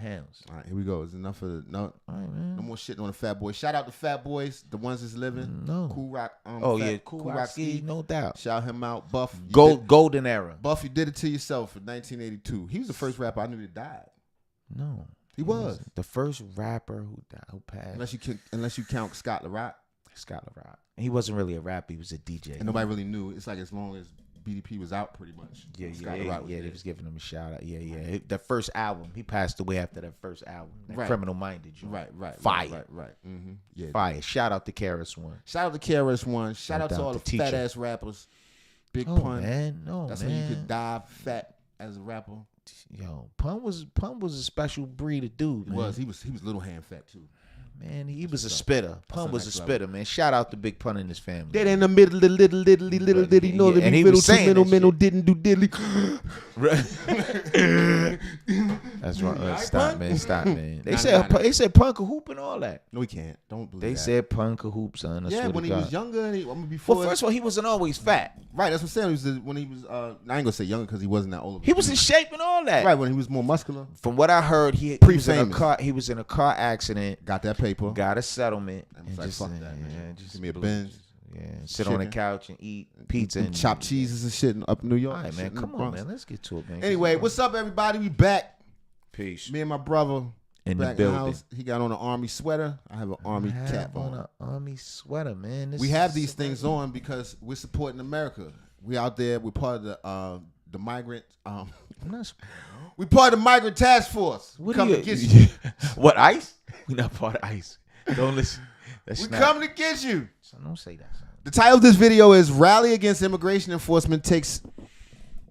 pounds. All right, here we go. It's enough of the no. All right, man. No more shitting on the Fat Boys. Shout out to Fat Boys, the ones that's living. No. Cool Rock. Cool Rock Ski, no doubt. Shout him out. Buff. Golden era. Buff, you did it to yourself in 1982. He was the first rapper I knew that died. No. He was. The first rapper who died, who passed. Unless you count Scott LaRock. Scott LaRock. He wasn't really a rapper. He was a DJ. And nobody really knew. It's like as long as BDP was out pretty much. Yeah. They was giving him a shout out. Yeah. The first album. He passed away after that first album. That Criminal Minded. Right. Fire. Right. Mm-hmm. Yeah. Fire. Shout out to KRS-One. Shout out to KRS-One. Shout out to all the fat ass rappers. Big Pun. Man. That's when you could die fat as a rapper. Yo, Pun was a special breed of dude, man. He was little hand fat too. Man, he was a spitter. Pun was a spitter, man. Shout out to Big Pun and his family. Dead in the middle, the little did he know that and he middle was saying middle didn't do diddly. That's right. Stop, man. They said Pun could hoop and all that. No, he can't. Don't believe They that. said Pun could hoop, son. Yeah, when he was younger, before. Well, first of all, he wasn't always fat. Right, that's what I'm saying. When he was, I ain't gonna say younger because he wasn't that old. He was in shape and all that. Right, when he was more muscular. From what I heard, he was in a car. He was in a car accident. Got that paper. Got a settlement. And just fuck that, man. Just give me a Benz. Yeah, sit on the couch and eat pizza and chop cheeses and shit up in New York. All right, man. Come on, man. Let's get to it, man. Anyway, what's up, everybody? We back. Peace. Me and my brother in back the building. In the house. He got on an army sweater. I have an army cap on. An army sweater, man. We have these things on because we're supporting America. We out there. We're part of the migrant. We part of the migrant task force. What come to get you. What, ICE? We not part of ICE. Don't listen. We coming to get you. So don't say that. Son. The title of this video is "Rally Against Immigration Enforcement Takes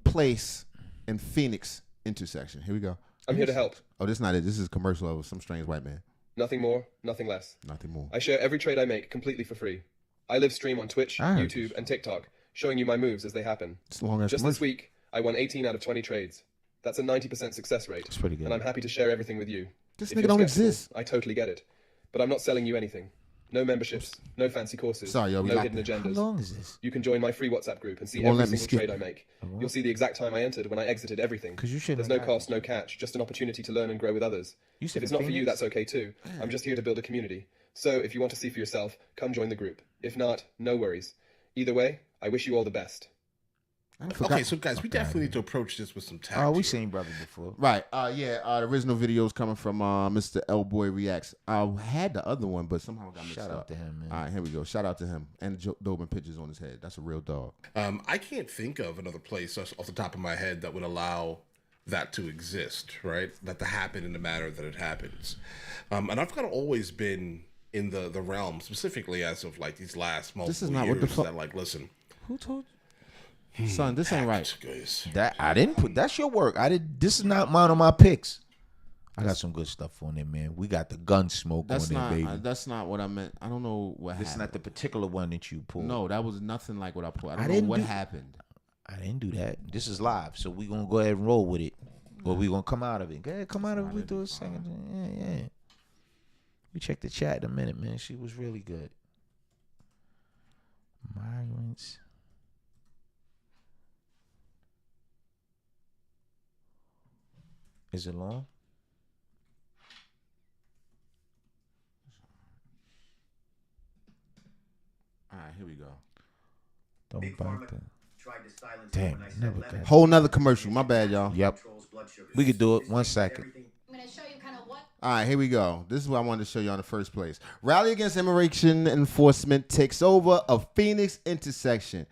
Place in Phoenix Intersection." Here we go. I'm here to help. Oh, this is not it. This is a commercial of some strange white man. Nothing more, nothing less. Nothing more. I share every trade I make completely for free. I live stream on Twitch, YouTube, and TikTok, showing you my moves as they happen. Just this week, I won 18 out of 20 trades. That's a 90% success rate. That's pretty good. And I'm happy to share everything with you. This nigga don't exist. I totally get it. But I'm not selling you anything. No memberships, no fancy courses, no hidden agendas. How long is this? You can join my free WhatsApp group and see every single trade I make. You'll see the exact time I entered when I exited everything. There's no cost, no catch, just an opportunity to learn and grow with others. If it's not for you, that's okay too. I'm just here to build a community. So if you want to see for yourself, come join the group. If not, no worries. Either way, I wish you all the best. Okay, so guys, we definitely need to approach this with some tact. Oh, we seen brother before. Right. The original video is coming from Mr. L Boy Reacts. I had the other one, but somehow got mixed up. Shout out to him, man. All right, here we go. Shout out to him. And Dobin pictures on his head. That's a real dog. I can't think of another place off the top of my head that would allow that to exist, right? That to happen in the manner that it happens. And I've kind of always been in the realm, specifically as of like these last multiple this is not years, what the fuck. that like, listen. Who told you? Son, this ain't right. Guys. That I didn't put. That's your work. This is not mine on my picks. I got some good stuff on there, man. We got the gun smoke on there, baby. That's not what I meant. I don't know what happened. This is not the particular one that you pulled. No, that was nothing like what I pulled. I don't know what happened. I didn't do that. This is live, so we gonna go ahead and roll with it. Or we gonna come out of it. Go ahead, come out of it. We do a second. Yeah. We checked the chat in a minute, man. She was really good. Migrants. Is it long? All right, here we go. Don't bite that. Damn, never got. Whole nother commercial. My bad, y'all. Yep. We could do it. 1 second. I'm going to show you kind of what. All right, here we go. This is what I wanted to show you in the first place. Rally Against Immigration Enforcement takes over a Phoenix intersection.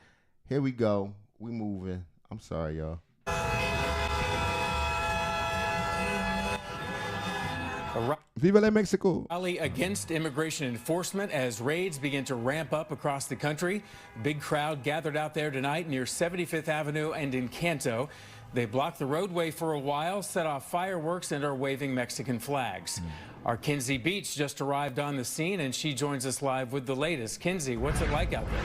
Here we go. We moving. I'm sorry, y'all. Viva la Mexico. Rally against immigration enforcement as raids begin to ramp up across the country. Big crowd gathered out there tonight near 75th Avenue and in Canto. They blocked the roadway for a while, set off fireworks, and are waving Mexican flags. Our Kinsey Beach just arrived on the scene, and she joins us live with the latest. Kinsey, what's it like out there?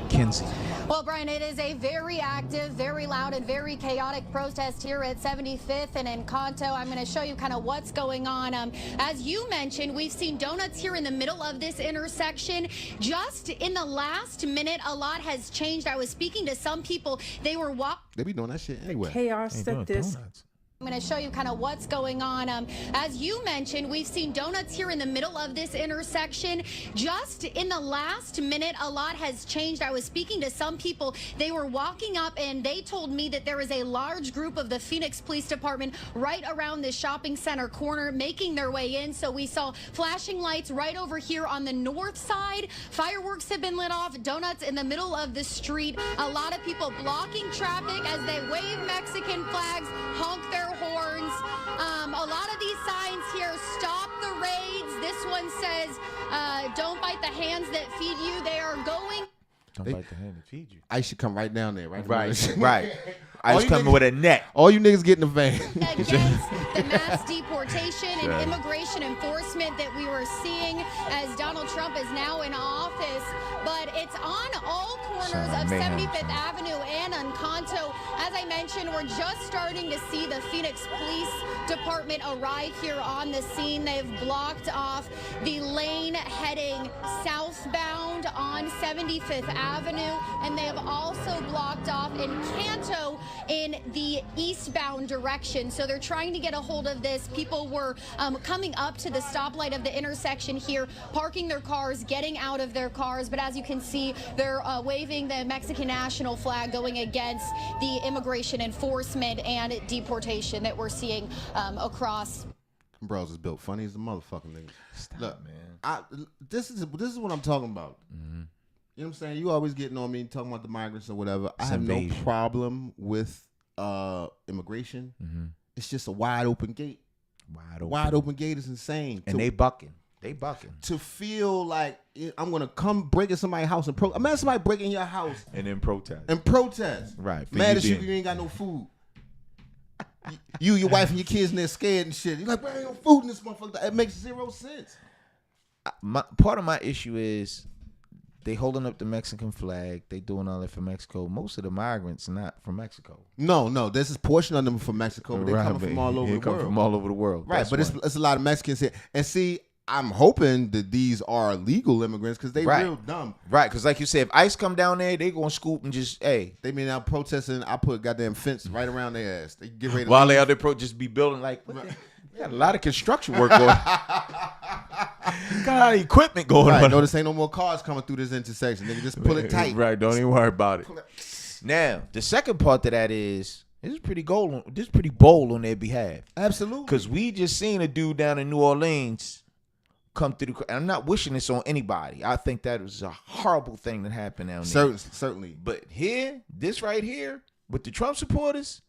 Kinsey. Well, Brian, it is a very active, very loud, and very chaotic protest here at 75th and in Canto. I'm going to show you kind of what's going on. As you mentioned, we've seen donuts here in the middle of this intersection. Just in the last minute, a lot has changed. I was speaking to some people. They were walking. They be doing that shit anyway. Chaos that this I'm going to show you kind of what's going on. As you mentioned, we've seen donuts here in the middle of this intersection. Just in the last minute, a lot has changed. I was speaking to some people. They were walking up and they told me that there is a large group of the Phoenix Police Department right around this shopping center corner making their way in. So we saw flashing lights right over here on the north side. Fireworks have been lit off, donuts in the middle of the street. A lot of people blocking traffic as they wave Mexican flags, honk their horns. A lot of these signs here, stop the raids. This one says, don't bite the hands that feed you. They are going. Don't bite the hand that feed you. I should come right down there, right? Right. I was coming with a net. All you niggas get in the van. Against the mass deportation and immigration enforcement that we were seeing as Donald Trump is now in office. But it's on all corners of 75th Avenue and Encanto. As I mentioned, we're just starting to see the Phoenix Police Department arrive here on the scene. They've blocked off the lane heading southbound on 75th Avenue, and they have also blocked off Encanto in the eastbound direction. So they're trying to get a hold of this. People were coming up to the stoplight of the intersection here, parking their cars, getting out of their cars. But as you can see, they're waving the Mexican national flag, going against the immigration enforcement and deportation that we're seeing across. Bros is built funny as the motherfucking nigga. Stop, look, man. This is what I'm talking about. Mm-hmm. You know what I'm saying? You always getting on me talking about the migrants or whatever. I have no problem with immigration. Mm-hmm. It's just a wide open gate. Wide open gate is insane. And they bucking. To feel like I'm gonna come break in somebody's house and imagine somebody breaking your house and then protest. Right. Mad at you ain't got no food. You, your wife, and your kids, and they're scared and shit. You're like, where ain't no food in this motherfucker? It makes zero sense. Part of my issue is they holding up the Mexican flag. They doing all that for Mexico. Most of the migrants not from Mexico. No. This is portion of them from Mexico, but they're coming from all over the world. From all over the world. Right, but it's a lot of Mexicans here. And see, I'm hoping that these are legal immigrants because they real dumb. Right, because like you said, if ICE come down there, they gonna scoop and just, hey. They mean out protesting, I put a goddamn fence right around their ass. They get ready to while they out there just be building like, we got a lot of construction work going on. Got a lot of equipment going on. Notice ain't no more cars coming through this intersection. Nigga, just pull it tight. Right, don't even worry about it. Now, the second part to that is, this is pretty bold on their behalf. Absolutely. Because we just seen a dude down in New Orleans come through and I'm not wishing this on anybody. I think that was a horrible thing that happened down there. Certainly. But here, this right here, with the Trump supporters,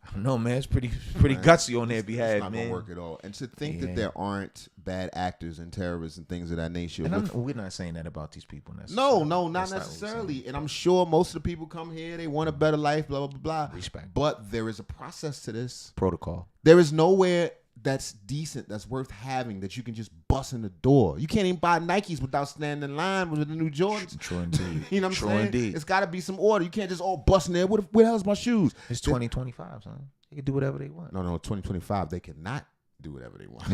I don't know, man. It's pretty gutsy on their behalf, it's not man. Gonna work at all. And to think that there aren't bad actors and terrorists and things of that nature. And we're not saying that about these people necessarily. No, not necessarily. And I'm sure most of the people come here, they want a better life, blah, blah, blah, blah. Respect. But there is a process to this. Protocol. There is nowhere that's decent, that's worth having, that you can just bust in the door. You can't even buy Nikes without standing in line with the new Jordans. True indeed. You know what I'm saying? Indeed. It's got to be some order. You can't just all bust in there. Where the hell's my shoes? It's 2025, son. They can do whatever they want. No, 2025, they cannot do whatever they want.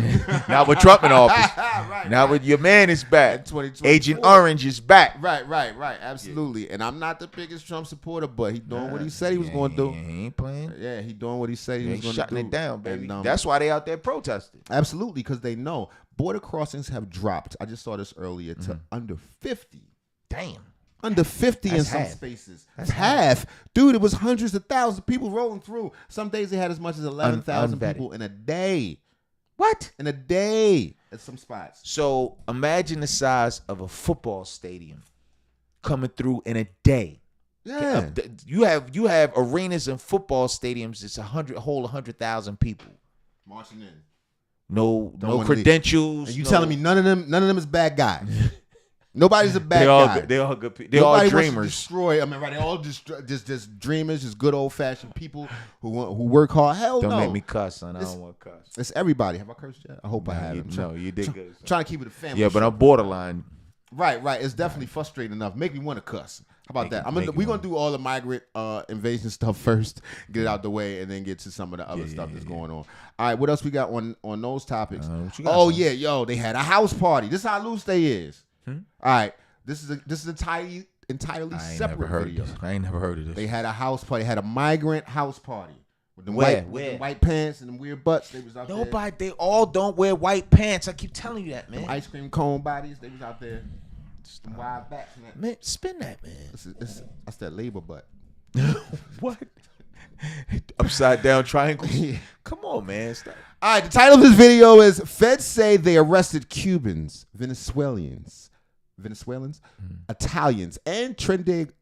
Now with Trump in office. Now with your man is back. Agent Orange is back. Right. Absolutely. Yeah. And I'm not the biggest Trump supporter, but he doing what he said he was going to do. He ain't playing. Yeah, he doing what he said he was going to do. Shutting it down, baby. And, that's why they out there protesting. Absolutely, because they know border crossings have dropped. I just saw this earlier to under 50. Damn. Under 50 in some spaces. That's half. Dude, it was hundreds of thousands of people rolling through. Some days they had as much as 11,000 people in a day. What? In a day at some spots. So imagine the size of a football stadium coming through in a day. Yeah. You have arenas and football stadiums. It's hold 100,000 people marching in. No credentials. And you telling me none of them is bad guys? Nobody's a bad guy. They all good people. They all dreamers. They all just dreamers, just good old fashioned people who work hard. Hell don't no. Don't make me cuss, son. I don't want to cuss. It's everybody. Have I cursed yet? I hope I haven't. No, you did good. Trying to keep it a family. Yeah, but I'm borderline. Right. It's definitely frustrating enough. Make me want to cuss. How about that? We're gonna do all the migrant invasion stuff first, get it out the way, and then get to some of the other stuff that's going on. All right, what else we got on those topics? They had a house party. This is how loose they is. All right, this is entirely separate video. I ain't never heard of this. They had a house party. Had a migrant house party. With the white pants and them weird butts, they was out there. Nobody, they all don't wear white pants. I keep telling you that, man. Them ice cream cone bodies, they was out there. Just them wide backs. And that. Man, spin that, man. That's that labor butt. What? Upside down triangles? Come on, man. Stop. All right, the title of this video is Feds Say They Arrested Cubans, Venezuelans, Italians, and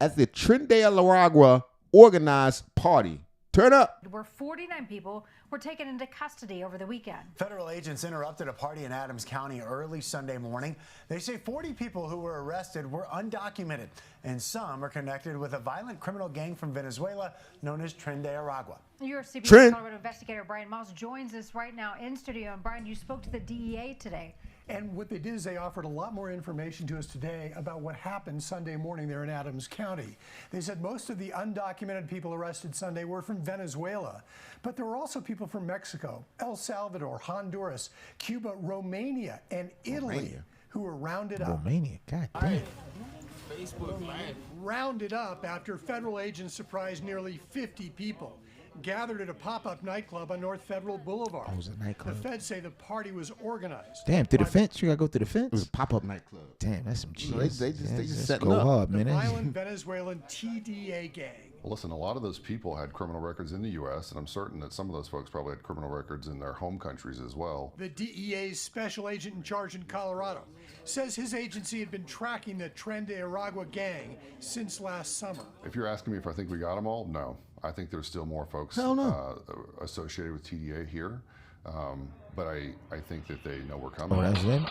at the Trinidad organized party. Turn up. Where 49 people were taken into custody over the weekend. Federal agents interrupted a party in Adams County early Sunday morning. They say 40 people who were arrested were undocumented, and some are connected with a violent criminal gang from Venezuela known as Trinidad. Your CBS Colorado investigator Brian Moss joins us right now in studio. And Brian, you spoke to the DEA today. And what they did is they offered a lot more information to us today about what happened Sunday morning there in Adams County. They said most of the undocumented people arrested Sunday were from Venezuela, but there were also people from Mexico, El Salvador, Honduras, Cuba, Romania, and Italy who were rounded up. Romania, god damn. Rounded up after federal agents surprised nearly 50 people gathered at a pop-up nightclub on North Federal Boulevard. Oh, it was a nightclub. The feds say the party was organized. Damn, through the fence? You gotta go through the fence? It was a pop-up nightclub. Damn, that's some cheese. They just set go up. hard, man. The violent Venezuelan TDA gang. Well, listen, a lot of those people had criminal records in the U.S., and I'm certain that some of those folks probably had criminal records in their home countries as well. The DEA's special agent in charge in Colorado says his agency had been tracking the Tren de Aragua gang since last summer. If you're asking me if I think we got them all, no. I think there's still more folks associated with TDA here, but I think that they know we're coming. Oh, that's them?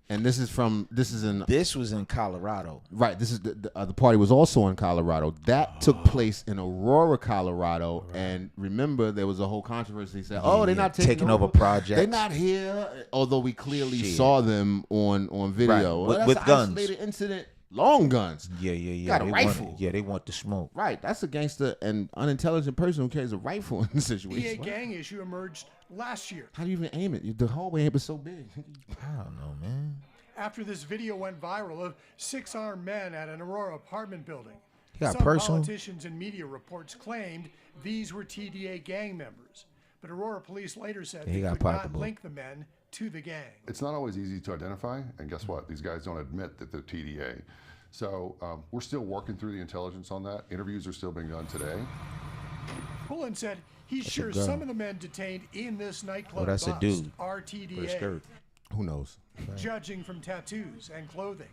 And this was in Colorado. Right. This is the party was also in Colorado. That took place in Aurora, Colorado. Right. And remember, there was a whole controversy. They said, they're not taking over projects. They're not here, although we clearly saw them on video. Right. With guns. Isolated incident. Long guns. Yeah. Got a rifle. They want the smoke. Right. That's a gangster and unintelligent person who carries a rifle in this situation. The gang issue emerged last year. How do you even aim it? The hallway was so big. I don't know, man. After this video went viral of 6 armed men at an Aurora apartment building. Some politicians and media reports claimed these were TDA gang members. But Aurora police later said they could not link the men to the gang. It's not always easy to identify, and guess what? These guys don't admit that they're TDA. So we're still working through the intelligence on that. Interviews are still being done today. Pullen said he's sure some of the men detained in this nightclub that's a dude are TDA. Who knows? Judging from tattoos and clothing.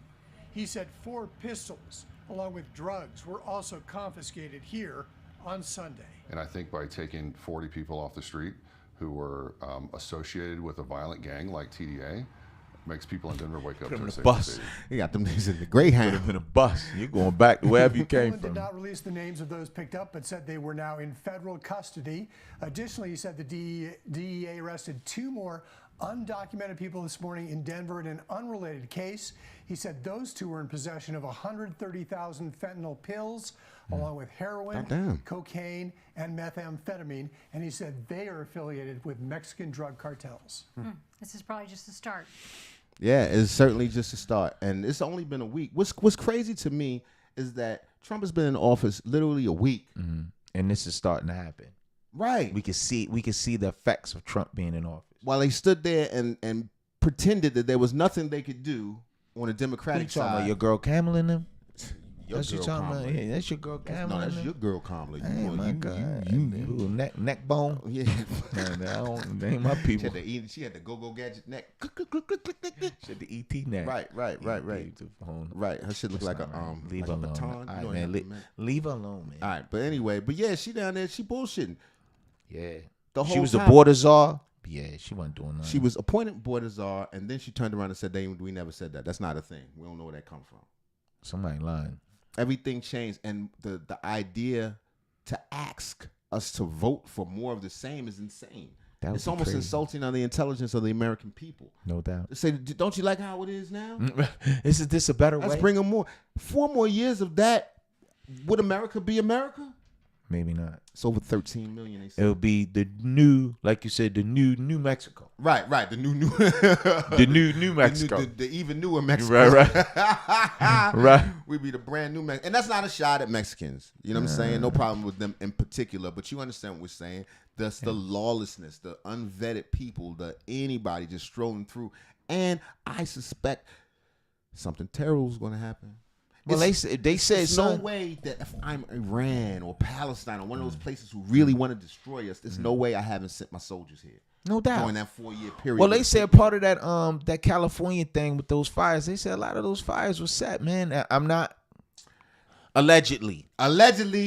He said 4 pistols along with drugs were also confiscated here on Sunday. And I think by taking 40 people off the street who were associated with a violent gang like TDA, makes people in Denver wake up to a safe bus. You got them niggas in the Greyhound. Put them in a bus. You're going back to wherever you came from. Did not release the names of those picked up, but said they were now in federal custody. Additionally, he said the DEA arrested 2 more undocumented people this morning in Denver in an unrelated case. He said those 2 were in possession of 130,000 fentanyl pills, along with heroin, cocaine, and methamphetamine. And he said they are affiliated with Mexican drug cartels. This is probably just the start. Yeah, it's certainly just a start. And it's only been a week. What's crazy to me is that Trump has been in office literally a week. Mm-hmm. And this is starting to happen. Right. We can see the effects of Trump being in office. While they stood there and pretended that there was nothing they could do on a Democratic side. Talking about your girl Kamala and them? That's your Kamala. Yeah, that's your girl Kamala. No, that's your girl Kamala. Hey, my God. Neck bone? Yeah. They ain't my people. She had the go-go gadget neck. She had the ET neck. Right. Right. Her shit looked like a leave her alone. Baton. All right, man. Leave her alone, man. All right, but anyway, yeah, she down there, she bullshitting. Yeah. The whole she was time. the border czar. Yeah, she wasn't doing nothing. She was appointed border czar, and then she turned around and said, we never said that. That's not a thing. We don't know where that come from. Somebody lying. Everything changed, and the idea to ask us to vote for more of the same is insane. It's almost crazy. Insulting on the intelligence of the American people. No doubt. They say, don't you like how it is now? Isn't this a better way? Let's bring them more. 4 more years of that. Would America be America? Maybe not. It's over 13 million. They said. It'll be the new, like you said, the new New Mexico. Right. The new the new Mexico. The even newer Mexico. Right. Right. We be the brand new Mexico. And that's not a shot at Mexicans. You know what I'm saying? No problem with them in particular. But you understand what we're saying. That's the lawlessness, the unvetted people, the anybody just strolling through. And I suspect something terrible is going to happen. Well, they said there's no way that if I'm Iran or Palestine or one of those places who really want to destroy us, there's no way I haven't sent my soldiers here. No doubt. During that 4-year period. Well, they said part of that California thing with those fires, they said a lot of those fires were set, man. I'm not allegedly. Allegations.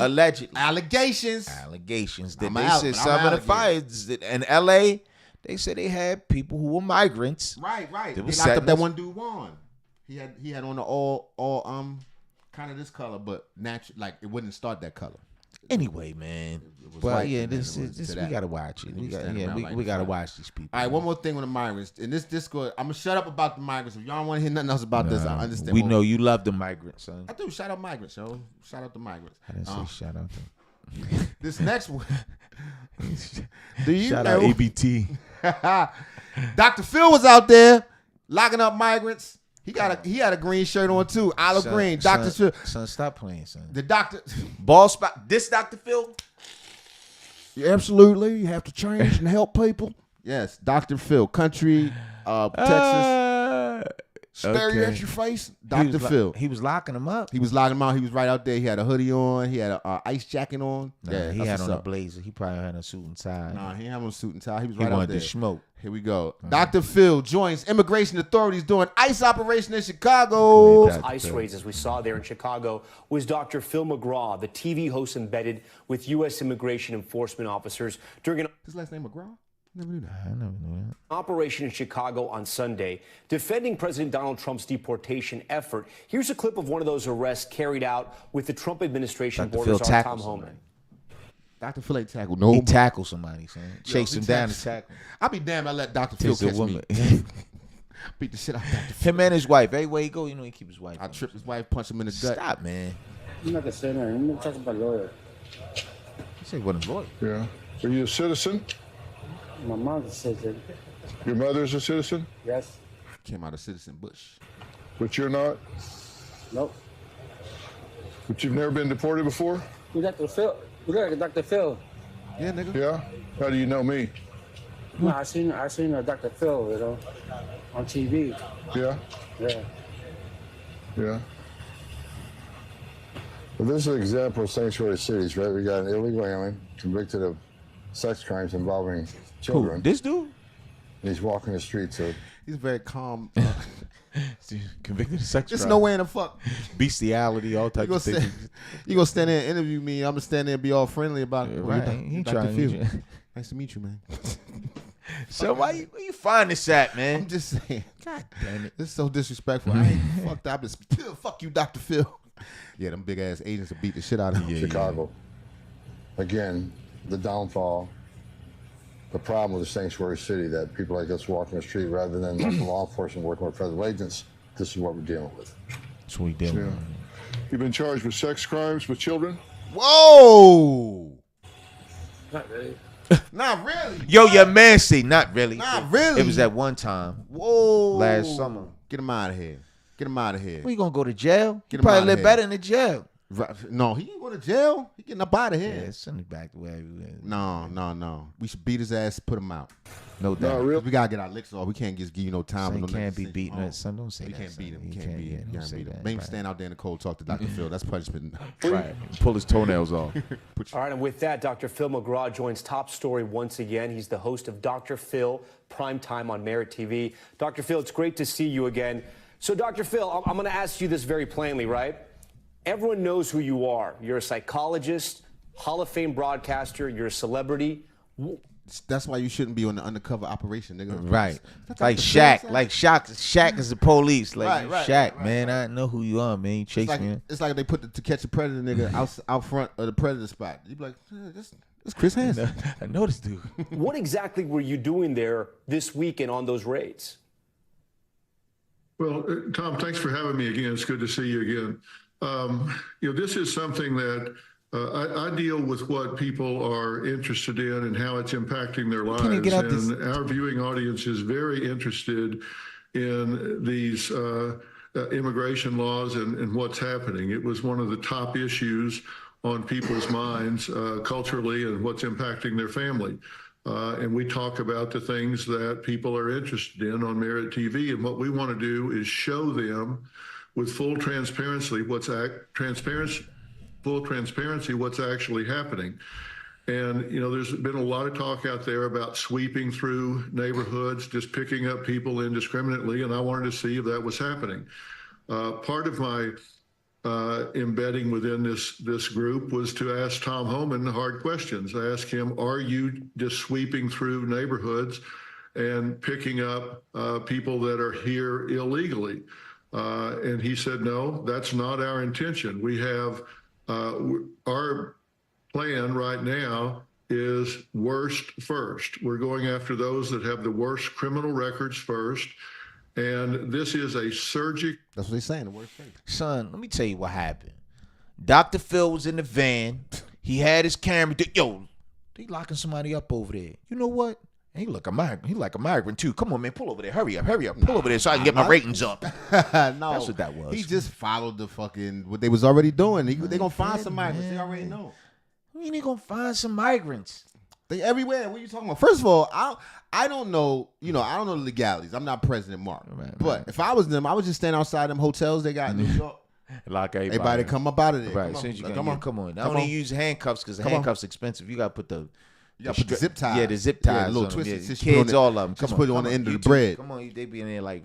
That they said some of the fires in LA, they said they had people who were migrants. Right. They locked up that one dude Juan. He had on the all kind of this color, but natural, like it wouldn't start that color. Anyway, man. Well, yeah, this we gotta watch it. We gotta watch these people. All right, one more thing on the migrants. In this Discord, I'm gonna shut up about the migrants. If y'all don't want to hear nothing else about this, I understand. We know you love the migrants, son. I do. Shout out migrants, yo. Shout out the migrants. I didn't say shout out them. This next one. Shout out ABT. Dr. Phil was out there locking up migrants. He had a green shirt on too, olive green. Dr. Phil. Son, stop playing, son. The doctor. Ball spot. This Dr. Phil. Yeah, absolutely. You have to change and help people. Yes, Dr. Phil, country, Texas. Stare at your face, Dr. Phil. He was locking him up. He was locking him out. He was right out there. He had a hoodie on. He had a ice jacket on. Yeah, he had on a blazer. He probably had a suit and tie. Nah, he had on a suit and tie. He was right out there. He wanted to smoke. Here we go. Dr. Phil joins immigration authorities doing ICE operation in Chicago. ICE raids, as we saw there in Chicago, was Dr. Phil McGraw, the TV host embedded with U.S. immigration enforcement officers during an... His last name McGraw? Never knew that. I never knew that. Operation in Chicago on Sunday, defending President Donald Trump's deportation effort. Here's a clip of one of those arrests carried out with the Trump administration. Borders on Tom Homan. Dr. Phil ain't tackled nobody. He tackled somebody, son. Chased him down and tackled him. I'll be damned I let Dr. Phil catch me. Beat the shit out of Dr. Phil. Him and his wife. Everywhere he go, you know he keep his wife. I tripped his wife, punched him in the gut. Stop, man. I'm not a sinner. I'm talking about lawyer. He said he wasn't a lawyer. Yeah. Are you a citizen? My mom's a citizen. Your mother's a citizen? Yes. Came out of Citizen Bush. But you're not? Nope. But you've never been deported before? You Dr. Phil. You look Dr. Phil. Yeah, nigga. Yeah? How do you know me? No, I seen Dr. Phil, you know, on TV. Yeah? Yeah. Yeah. Well, this is an example of sanctuary cities, right? We got an illegal alien convicted of sex crimes involving children. Who, this dude? And he's walking the streets of... He's very calm. Convicted of sex There's crime. no way in the fuck. Bestiality, all types of things. You gonna stand there and interview me. I'm gonna stand there and be all friendly about it. Right. He trying to Nice to meet you, man. So where you find this at, man? I'm just saying. God damn it. This is so disrespectful. I ain't fucked up. Fuck you, Dr. Phil. Yeah, them big ass agents will beat the shit out of him. Chicago. Again, the downfall, the problem with the sanctuary city, that people like us walking the street rather than like law enforcement working with federal agents. This is what we're dealing with. That's what we dealing with. You've been charged with sex crimes with children? Whoa! Not really. Not really. Yo, your man say not really. Not really. It was that one time. Whoa. Last summer. Get him out of here. Get him out of here. Well, you gonna go to jail? Get He him probably outta live here. better in the jail. Right. No, he ain't going to jail. He getting up out of here. Yeah, send it back to where he was. No. We should beat his ass, put him out. No doubt. really? We gotta get our licks off. We can't just give you no time. Son, No can't niggas be say, beating us. Son, don't say we that. can't beat him. You We can't beat him. don't say Beat him. that. Make him Right. stand out there in the cold, talk to Dr. Phil. That's punishment. Right. Pull his toenails off. All right, and with that, Dr. Phil McGraw joins Top Story once again. He's the host of Dr. Phil Primetime on Merit TV. Dr. Phil, it's great to see you again. So, Dr. Phil, I'm going to ask you this very plainly, right? Everyone knows who you are. You're a psychologist, Hall of Fame broadcaster. You're a celebrity. That's why you shouldn't be on the undercover operation, nigga. Right. That's Like the Shaq. thing, Like Shaq is the police. Like Right, Shaq, man. I know who you are, man. You chase me. It's like they put the To Catch a Predator nigga out front of the Predator spot. You be like, this Chris Hansen. I know this dude. What exactly were you doing there this weekend on those raids? Well, Tom, thanks for having me again. It's good to see you again. This is something that I deal with what people are interested in and how it's impacting their lives. And our viewing audience is very interested in these immigration laws and what's happening. It was one of the top issues on people's minds culturally and what's impacting their family. And we talk about the things that people are interested in on Merit TV. And what we want to do is show them with full transparency what's actually happening. And, you know, there's been a lot of talk out there about sweeping through neighborhoods, just picking up people indiscriminately, and I wanted to see if that was happening. Part of my embedding within this group was to ask Tom Homan hard questions. I asked him, are you just sweeping through neighborhoods and picking up people that are here illegally? And he said, no, that's not our intention. We have our plan right now is worst first. We're going after those that have the worst criminal records first. And this is a surgical. That's what they're saying, the worst first. Son, let me tell you what happened. Dr. Phil was in the van. He had his camera. Yo, they locking somebody up over there. You know what? He like a migrant too. Come on, man, pull over there. Hurry up. Pull over there so I can get my ratings up. No, that's what that was. He just followed the fucking what they was already doing. They gonna find some migrants. They already know. I mean, they gonna find some migrants. They everywhere. What are you talking about? First of all, I don't know. You know, I don't know the legalities. I'm not President Mark. But if I was them, I would just stand outside them hotels they got in New York. Lock everybody come up out of there. Right. Come on. Not only use handcuffs because the handcuffs expensive. You got to put the. You got to put the zip ties. Yeah, the zip ties. Little twisted kids, all of them. Just put it on the end of the bread. Come on, they be in there like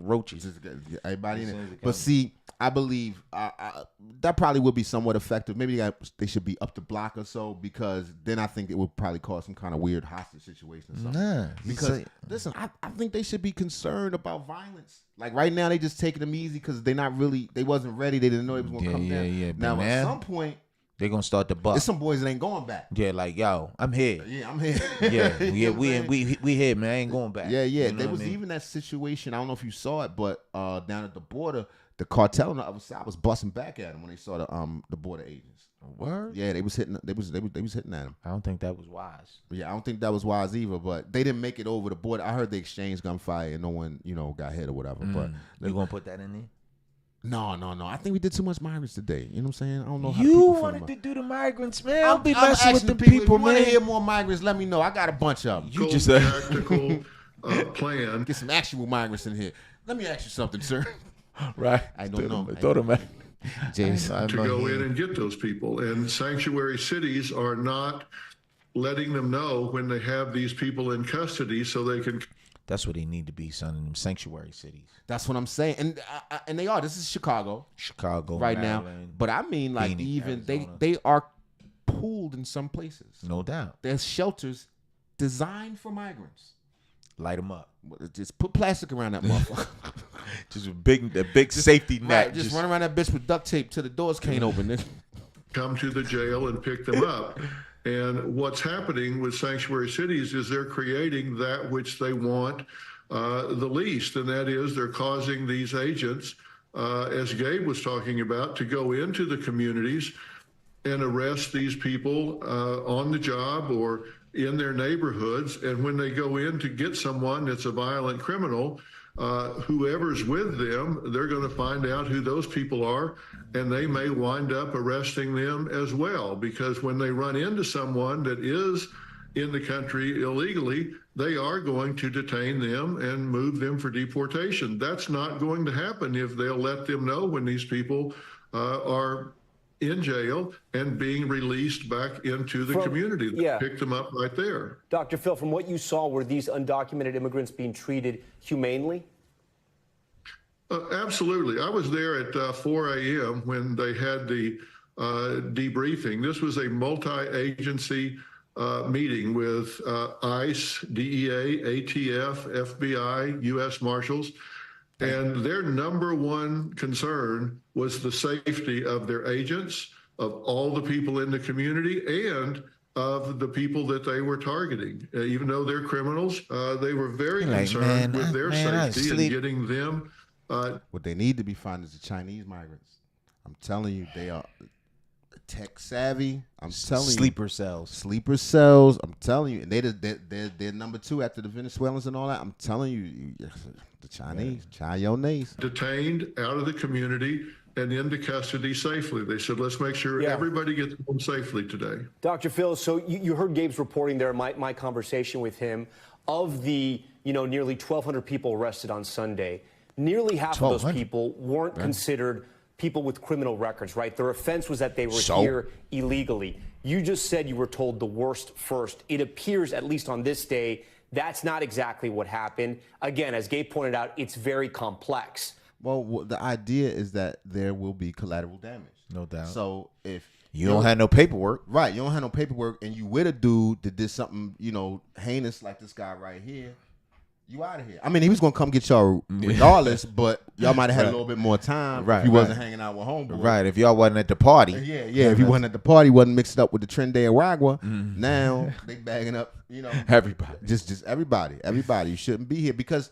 roaches. Everybody in there. But see, I believe that probably would be somewhat effective. Maybe they should be up the block or so, because then I think it would probably cause some kind of weird hostage situation or something. Because listen, I think they should be concerned about violence. Like right now, they just taking them easy because they wasn't ready. They didn't know it was going to come down. Yeah. Now at some point, they're going to start the buck. There's some boys that ain't going back. Yeah, like, yo, I'm here. Yeah, I'm here. we here, man. I ain't going back. Yeah. You know there was even that situation, I don't know if you saw it, but down at the border, the cartel on the other side was busting back at them when they saw the border agents. Word? Yeah, they was hitting at them. I don't think that was wise. Yeah, I don't think that was wise either, but they didn't make it over the border. I heard they exchanged gunfire and no one, got hit or whatever. But you gonna put that in there? No. I think we did too much migrants today. You know what I'm saying? I don't know how you wanted to do the migrants, man. I'll be messing with the people, man. If you want to hear more migrants, let me know. I got a bunch of them. You just tactical plan. Get some actual migrants in here. Let me ask you something, sir. Right? I don't know. Thought of man. To go in and get those people. And sanctuary cities are not letting them know when they have these people in custody so they can. That's what they need to be, son, in them sanctuary cities. That's what I'm saying. And they are. This is Chicago right Maryland, now. But I mean, like, Phoenix, even Arizona. they are pooled in some places. No doubt. There's shelters designed for migrants. Light them up. Just put plastic around that motherfucker. Just a big safety net. Right, just run around that bitch with duct tape till the doors can't open. Come to the jail and pick them up. And what's happening with sanctuary cities is they're creating that which they want the least, and that is they're causing these agents, as Gabe was talking about, to go into the communities and arrest these people on the job or in their neighborhoods. And when they go in to get someone that's a violent criminal, whoever's with them, they're going to find out who those people are, and they may wind up arresting them as well, because when they run into someone that is in the country illegally, they are going to detain them and move them for deportation. That's not going to happen if they'll let them know when these people are in jail and being released back into the community. Pick them up right there. Dr. Phil, from what you saw, were these undocumented immigrants being treated humanely? Absolutely. I was there at 4 a.m. when they had the debriefing. This was a multi-agency meeting with ICE, DEA, ATF, FBI, U.S. Marshals. And their number one concern was the safety of their agents, of all the people in the community, and of the people that they were targeting. Even though they're criminals, they were very concerned with their safety and getting them. What they need to be finding is the Chinese migrants. I'm telling you, they are. tech savvy. I'm telling you. Sleeper cells. Sleeper cells. I'm telling you. And they're number 2 after the Venezuelans and all that. I'm telling you, the Chinese. Detained out of the community and into custody safely. They said, let's make sure everybody gets home safely today. Dr. Phil, so you heard Gabe's reporting there, my conversation with him. Of the, nearly 1,200 people arrested on Sunday, nearly half of those people weren't considered people with criminal records, right? Their offense was that they were here illegally. You just said you were told the worst first. It appears, at least on this day, that's not exactly what happened. Again, as Gabe pointed out, it's very complex. Well, the idea is that there will be collateral damage. No doubt. So if you don't have no paperwork. Right, you don't have no paperwork, and you with a dude that did something, heinous like this guy right here, you out of here. I mean, he was going to come get y'all regardless, but y'all might have had a little bit more time if you wasn't hanging out with homeboy. Right, if y'all wasn't at the party. Yeah, if you wasn't at the party, wasn't mixed up with the Tren de Aragua, now they bagging up, Everybody. Just everybody. You shouldn't be here because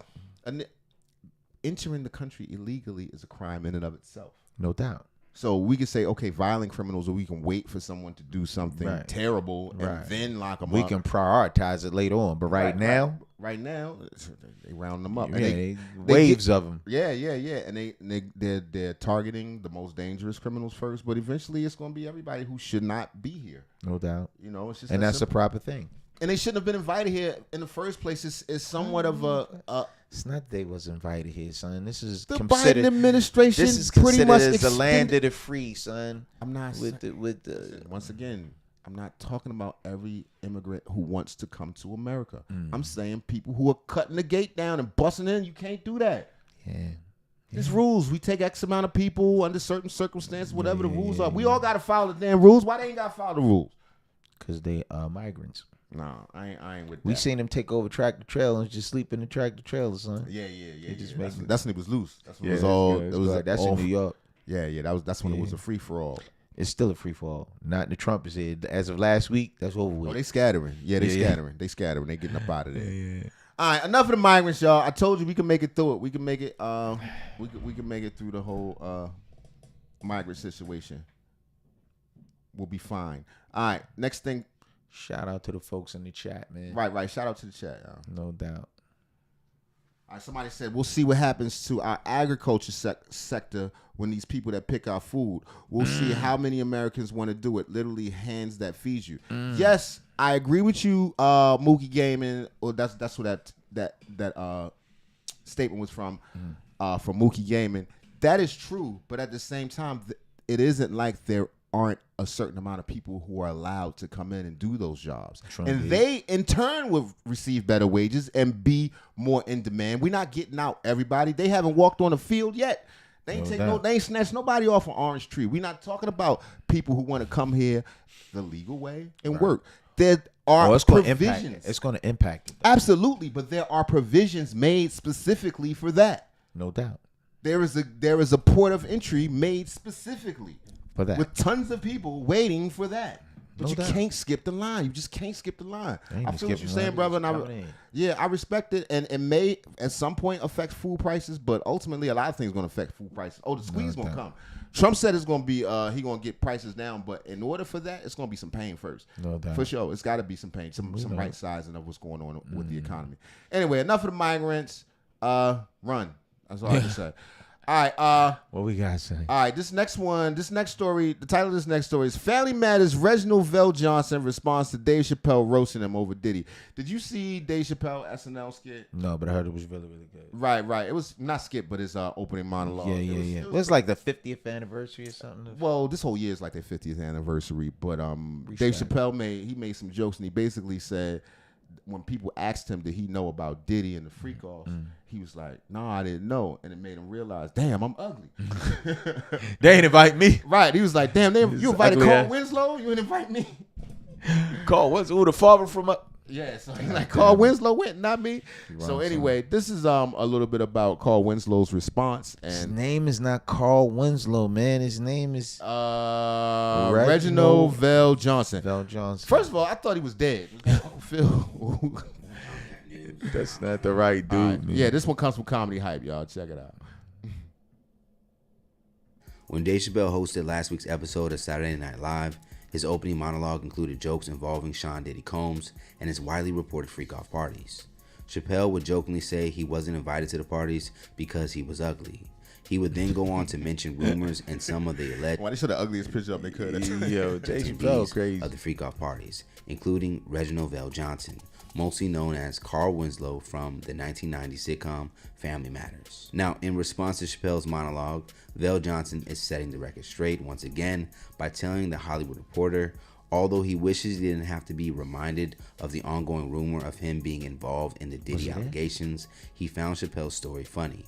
entering the country illegally is a crime in and of itself. No doubt. So we can say, okay, violent criminals, or we can wait for someone to do something terrible and then lock them up. We can prioritize it later on, but right now, they round them up. Yeah, and waves of them. Yeah, and they're targeting the most dangerous criminals first, but eventually it's going to be everybody who should not be here. No doubt. It's just and that's a proper thing. And they shouldn't have been invited here in the first place. It's somewhat of a. It's not they was invited here, son. This is the considered. Biden administration. This is pretty much as the land of the free, son. I'm not with the. Once again, I'm not talking about every immigrant who wants to come to America. I'm saying people who are cutting the gate down and busting in. You can't do that. Yeah. There's rules. We take X amount of people under certain circumstances, whatever the rules are. We all got to follow the damn rules. Why they ain't got to follow the rules? Because they are migrants. No, I ain't with that. We seen them take over tractor trailers and just sleep in the tractor trailers, son. Yeah. That's when it was loose. That's when it was all. It was that's all, in New York. Yeah. That's when it was a free for all. It's still a free for all. Not in the Trump is here. As of last week, that's over with. Oh, they scattering. Yeah, they scattering. They scattering. They getting up out of there. Yeah. All right, enough of the migrants, y'all. I told you we can make it through it. We can make it. We can make it through the whole migrant situation. We'll be fine. All right, next thing. Shout out to the folks in the chat, man. Right. Shout out to the chat, y'all. No doubt. All right, somebody said, we'll see what happens to our agriculture sector when these people that pick our food. We'll see how many Americans want to do it. Literally hands that feeds you. Yes, I agree with you, Mookie Gaming. Or that's what that statement was from Mookie Gaming. That is true, but at the same time, it isn't like there aren't a certain amount of people who are allowed to come in and do those jobs. And they, in turn, will receive better wages and be more in demand. We're not getting out everybody. They haven't walked on the field yet. They ain't snatched nobody off an orange tree. We're not talking about people who want to come here the legal way and work. There are provisions. It's going to impact it. Absolutely, but there are provisions made specifically for that. No doubt. There is a port of entry made specifically for that, with tons of people waiting for that. But no you doubt. can't skip the line. You just can't skip the line. I feel what you're line, saying, brother. And I respect it. And it may at some point affect food prices, but ultimately a lot of things are going to affect food prices. Oh, the squeeze going to come. Trump said it's going to be, he going to get prices down, but in order for that, it's going to be some pain first. No doubt. For sure. It's got to be some pain, some right sizing of what's going on with the economy. Anyway, enough of the migrants. Run. That's all I can say. All right. What we got to say? All right. This next story, the title of this next story is Family Matters. Reginald Vell Johnson responds to Dave Chappelle roasting him over Diddy. Did you see Dave Chappelle SNL skit? No, but I heard it was really, really good. Right. It was not skit, but his opening monologue. Yeah. It was like the 50th anniversary or something. Well, this whole year is like their 50th anniversary, but Dave Chappelle made some jokes, and he basically said, when people asked him, did he know about Diddy and the freak offs, he was like, no, I didn't know. And it made him realize, damn, I'm ugly. They ain't invite me. Right. He was like, damn, you invited Carl Winslow? You didn't invite me? Carl Winslow, who the father from up? Yeah, so he's like, Carl Winslow went, not me. So anyway, this is a little bit about Carl Winslow's response. And his name is not Carl Winslow, man. His name is Reginald Vell Johnson. First of all, I thought he was dead. Uncle Phil. That's not the right dude. Yeah, this one comes from Comedy Hype, y'all. Check it out. When Dave Chappelle hosted last week's episode of Saturday Night Live, his opening monologue included jokes involving Sean Diddy Combs and his widely reported freak-off parties. Chappelle would jokingly say he wasn't invited to the parties because he was ugly. He would then go on to mention rumors and some of the alleged Why they show the ugliest picture up they could? Yo, Dave Chappelle crazy. Of the freak-off parties, including Reginald Vell Johnson, mostly known as Carl Winslow from the 1990 sitcom Family Matters. Now, in response to Chappelle's monologue, Vell Johnson is setting the record straight once again by telling The Hollywood Reporter, although he wishes he didn't have to be reminded of the ongoing rumor of him being involved in the Diddy allegations, he found Chappelle's story funny.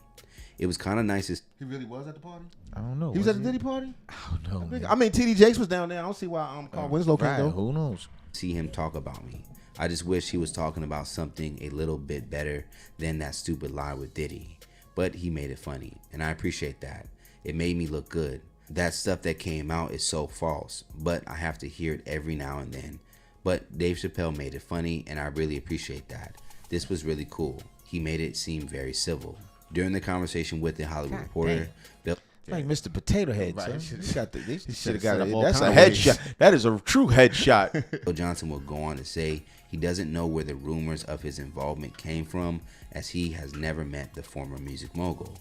It was kind of nice. He really was at the party? I don't know. He was at the Diddy party? I don't know. I mean, TD Jakes was down there. I don't see why Carl Winslow can't go. Who knows? See him talk about me. I just wish he was talking about something a little bit better than that stupid lie with Diddy. But he made it funny, and I appreciate that. It made me look good. That stuff that came out is so false, but I have to hear it every now and then. But Dave Chappelle made it funny, and I really appreciate that. This was really cool. He made it seem very civil. During the conversation with The Hollywood Reporter, Bill... Like Mr. Potato Head, right. Son. He got the, they should have set got up it. all That's a kind of headshot. That is a true headshot. Bill Johnson will go on to say he doesn't know where the rumors of his involvement came from, as he has never met the former music mogul.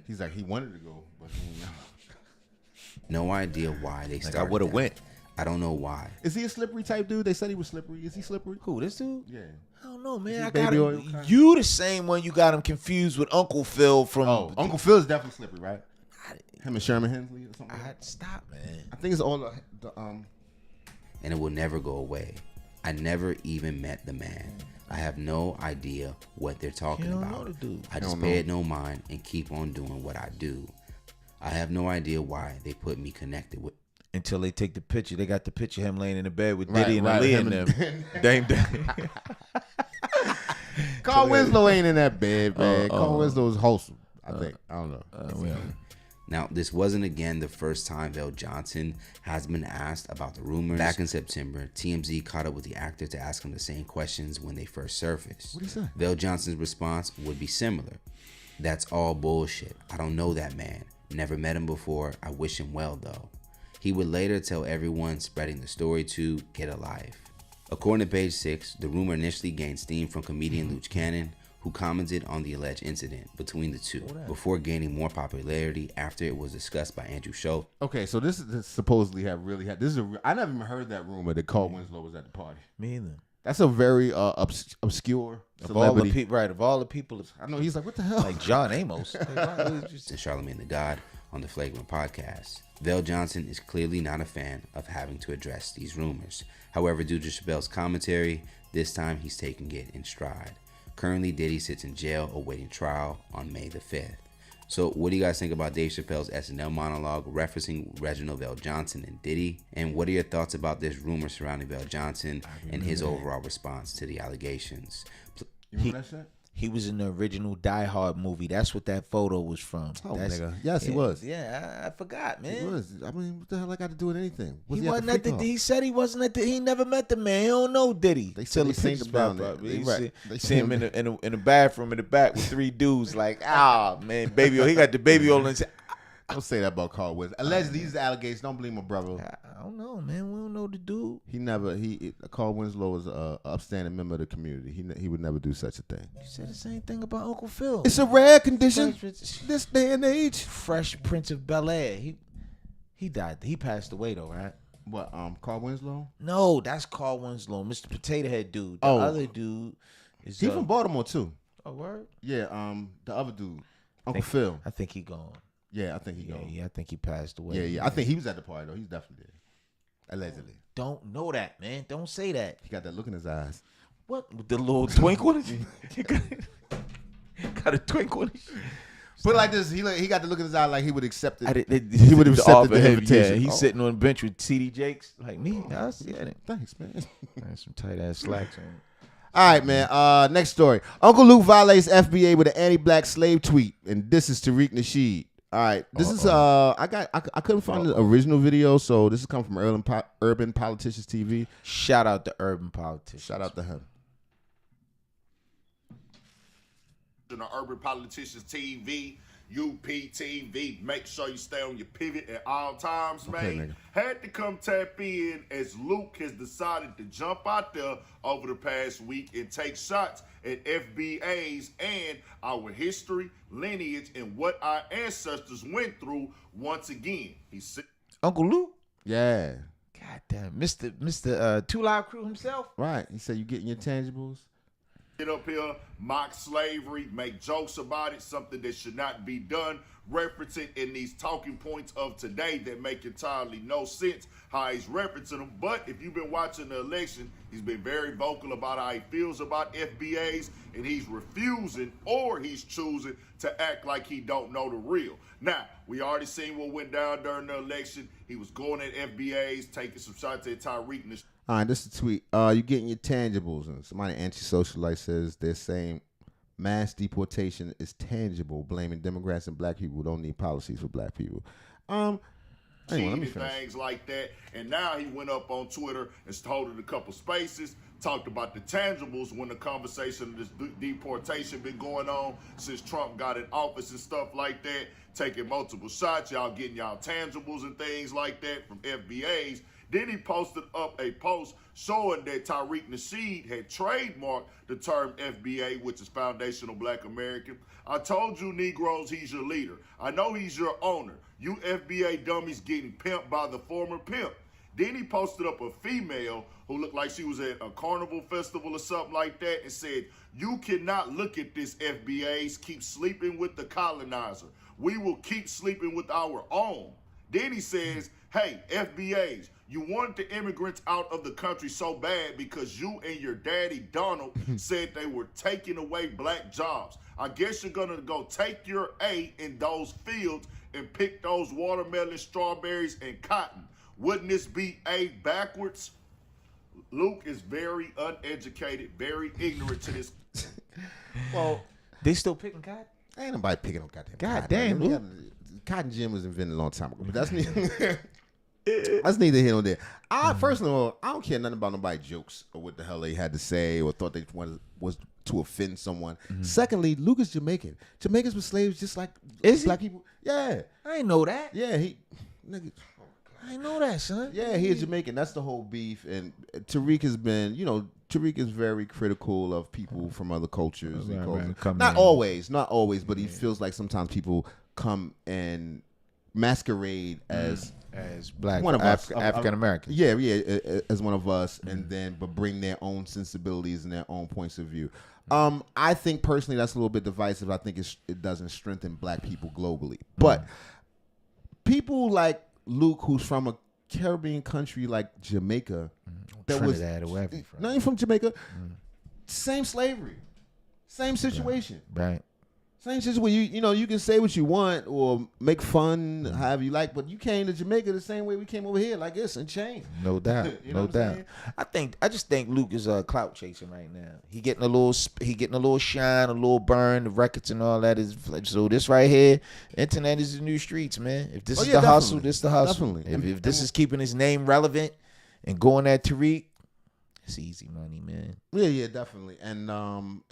He's like, he wanted to go, but he didn't know. No idea why they started. I would have went. I don't know why. Is he a slippery type dude? They said he was slippery. Is he slippery? Who, this dude? Yeah. I don't know, man. I baby got oil him. kind? You the same one. You got him confused with Uncle Phil from. Oh, Uncle Phil is definitely slippery, right? Him and Sherman Hensley or something. Stop, man. I think it's all the And it will never go away. I never even met the man. I have no idea what they're talking about. I just pay it no mind and keep on doing what I do. I have no idea why they put me connected with. Until they take the picture. They got the picture of him laying in the bed with Diddy and Ali and them. Dame. Carl Winslow ain't in that bed, man. Carl Winslow is wholesome, I think. I don't know. Now, this wasn't again the first time Vell Johnson has been asked about the rumors. Back in September, TMZ caught up with the actor to ask him the same questions when they first surfaced. What did he say? Vell Johnson's response would be similar. That's all bullshit. I don't know that man. Never met him before. I wish him well, though. He would later tell everyone spreading the story to get a life. According to Page 6, the rumor initially gained steam from comedian Luke Cannon, who commented on the alleged incident between the two before gaining more popularity after it was discussed by Andrew Schultz. Okay, so this supposedly this is I never even heard that rumor that Carl Winslow was at the party. Me either. That's a very obscure of all the celebrity. people, right? Of all the people, I know he's like, what the hell? Like John Amos. And Charlemagne the God on the Flagrant podcast. Vell Johnson is clearly not a fan of having to address these rumors. However, due to Chappelle's commentary, this time he's taking it in stride. Currently, Diddy sits in jail awaiting trial on May the 5th. So what do you guys think about Dave Chappelle's SNL monologue referencing Reginald Vell Johnson and Diddy? And what are your thoughts about this rumor surrounding Vell Johnson and his overall response to the allegations? You remember that shit? He was in the original Die Hard movie. That's what that photo was from. Oh, nigga. Yes, he was. Yeah, I forgot, man. He was. I mean, what the hell I got to do with anything? He wasn't at the. He said he wasn't at the. He never met the man. He don't know Diddy. They said he seen about it. They see him in the bathroom in the back with three dudes. Like, man, baby, he got the baby oil. Don't say that about Carl Winslow. Allegedly, these allegations. Don't believe my brother. I don't know, man. We don't know the dude. Carl Winslow is an upstanding member of the community. He would never do such a thing. You said the same thing about Uncle Phil. It's a rare condition this day and age. Fresh Prince of Bel-Air. He died. He passed away though, right? What? Carl Winslow? No, that's Carl Winslow, Mr. Potato Head dude. The other dude is he from Baltimore too. Oh, word? Yeah. The other dude, Uncle Phil. I think he gone. Yeah, I think he gone. Yeah, I think he passed away. Yeah. I think he was at the party though. He's definitely there. Allegedly. Don't know that, man. Don't say that. He got that look in his eyes. What? With the little twinkle? Got a twinkle. Put it like this, he got the look in his eye like he would accept it. He would have accepted the invitation. Yeah, he's sitting on the bench with TD Jakes like me. I see that. Thanks, man. Some tight ass slacks on. All right, man. Next story. Uncle Luke violates FBA with an anti-black slave tweet, and this is Tariq Nasheed. All right, this is I couldn't find the original video, so this is coming from Urban Politicians TV. Shout out to Urban Politicians. Shout out to him. Urban Politicians TV. UPTV. Make sure you stay on your pivot at all times, man. Okay, Had to come tap in as Luke has decided to jump out there over the past week and take shots at FBAs and our history, lineage, and what our ancestors went through once again. Uncle Luke? Yeah. God damn, Mr. Two Live Crew himself? Right. He said you getting your tangibles. Get up here, mock slavery, make jokes about it, something that should not be done, referencing in these talking points of today that make entirely no sense how he's referencing them. But if you've been watching the election, he's been very vocal about how he feels about FBAs, and he's refusing or he's choosing to act like he don't know the real. Now, we already seen what went down during the election. He was going at FBAs, taking some shots at Tyreek in the All right, this is a tweet. You getting your tangibles. And somebody anti-socialite says they're saying mass deportation is tangible, blaming Democrats and black people who don't need policies for black people. Anyway, let me finish. Things like that. And now he went up on Twitter and holding a couple spaces, talked about the tangibles when the conversation of this deportation been going on since Trump got in office and stuff like that, taking multiple shots, y'all getting y'all tangibles and things like that from FBAs. Then he posted up a post showing that Tariq Nasheed had trademarked the term FBA, which is Foundational Black American. I told you Negroes, he's your leader. I know he's your owner. You FBA dummies getting pimped by the former pimp. Then he posted up a female who looked like she was at a carnival festival or something like that and said, you cannot look at this FBAs, keep sleeping with the colonizer. We will keep sleeping with our own. Then he says, hey, FBAs, you wanted the immigrants out of the country so bad because you and your daddy Donald said they were taking away black jobs. I guess you're going to go take your A in those fields and pick those watermelon, strawberries, and cotton. Wouldn't this be A backwards? Luke is very uneducated, very ignorant to this. Well, they still picking cotton? Ain't nobody picking up goddamn God cotton. damn, Luke. Cotton gin was invented a long time ago, but that's neither. That's neither here nor there. First of all, I don't care nothing about nobody's jokes or what the hell they had to say or thought they was to offend someone. Secondly, Luke is Jamaican. Jamaicans were slaves just like black people. Yeah, I ain't know that. Yeah, I ain't know that, son. Yeah, he is Jamaican. That's the whole beef. And Tariq has been, Tariq is very critical of people from other cultures. Not always, but he feels like sometimes people come and masquerade as black, one of us, African American. Yeah, as one of us, and then but bring their own sensibilities and their own points of view. I think personally that's a little bit divisive. I think it doesn't strengthen black people globally, but people like Luke, who's from a Caribbean country like Jamaica, Trinidad or wherever you're from. No, you're from Jamaica. Same slavery, same situation. Right. Same situation. You can say what you want or make fun however you like, but you came to Jamaica the same way we came over here, like this and chain. No doubt. No doubt. I just think Luke is clout chasing right now. He getting a little shine, a little burn, the records and all that is so this right here, internet is the new streets, man. If this is the hustle, this is the hustle. Definitely. If this is keeping his name relevant and going at Tariq, it's easy money, man. Yeah, definitely. And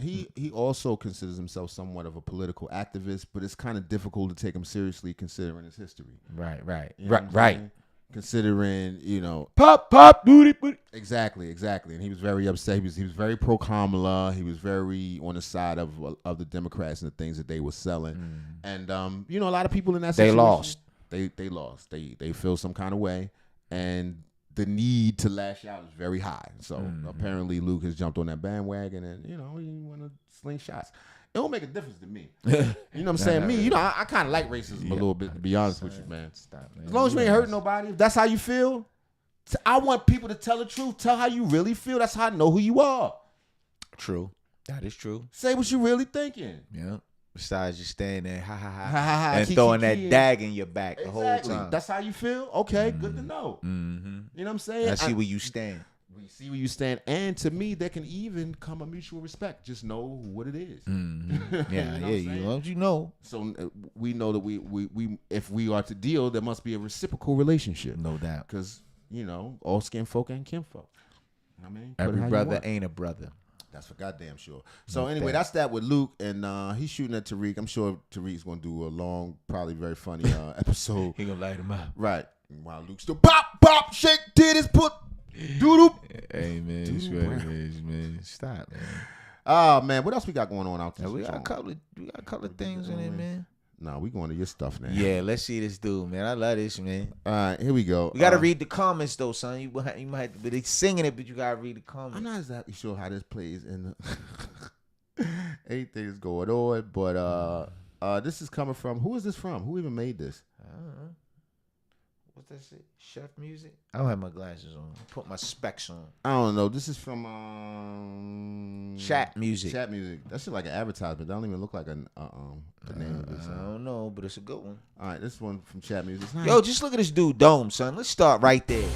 he also considers himself somewhat of a political activist, but it's kind of difficult to take him seriously considering his history. Right. Right. Considering, pop, booty. Exactly. And he was very upset. He was very pro Kamala. He was very on the side of the Democrats and the things that they were selling. And a lot of people in that situation, They lost. They feel some kind of way, and the need to lash out is very high. So apparently Luke has jumped on that bandwagon and, he want to sling shots. It don't make a difference to me. You know what I'm saying? I kind of like racism a little bit, to be honest with you, man. Stop, man. As long as you ain't hurting nobody, if that's how you feel, I want people to tell the truth. Tell how you really feel. That's how I know who you are. True. That is true. Say what you really thinking. Yeah. Besides just standing there, and throwing that dag in your back the whole time. That's how you feel? Okay, good to know. You know what I'm saying? I see where you stand. We see where you stand. And to me, there can even come a mutual respect. Just know what it is. You know. So we know that we if we are to deal, there must be a reciprocal relationship. No doubt. Because, all skin folk ain't kin folk. I mean, every brother ain't a brother. That's for goddamn sure. So anyway, that's that with Luke, and he's shooting at Tariq. I'm sure Tariq's gonna do a long, probably very funny episode. He gonna light him up. Right. While Luke's still pop, shake, titties, put doodle. Hey man, it's what it is, man. Stop, man. Oh man, what else we got going on out there? We got a couple of things in it, man. Nah, we going to your stuff now. Yeah, let's see this dude, man. I love this, man. All right, here we go. We gotta read the comments though, son. You might have to, but they singing it, but you gotta read the comments. I'm not exactly sure how this plays in the anything is going on, but this is coming from, who is this from? Who even made this? I don't know. What's that shit? Chef music? I don't have my glasses on. I put my specs on. I don't know. This is from Chat music. Chat music. That shit like an advertisement. That don't even look like a name of this. I don't know, but it's a good one. All right, this one from Chat music. Yo, just look at this dude, Dome, son. Let's start right there.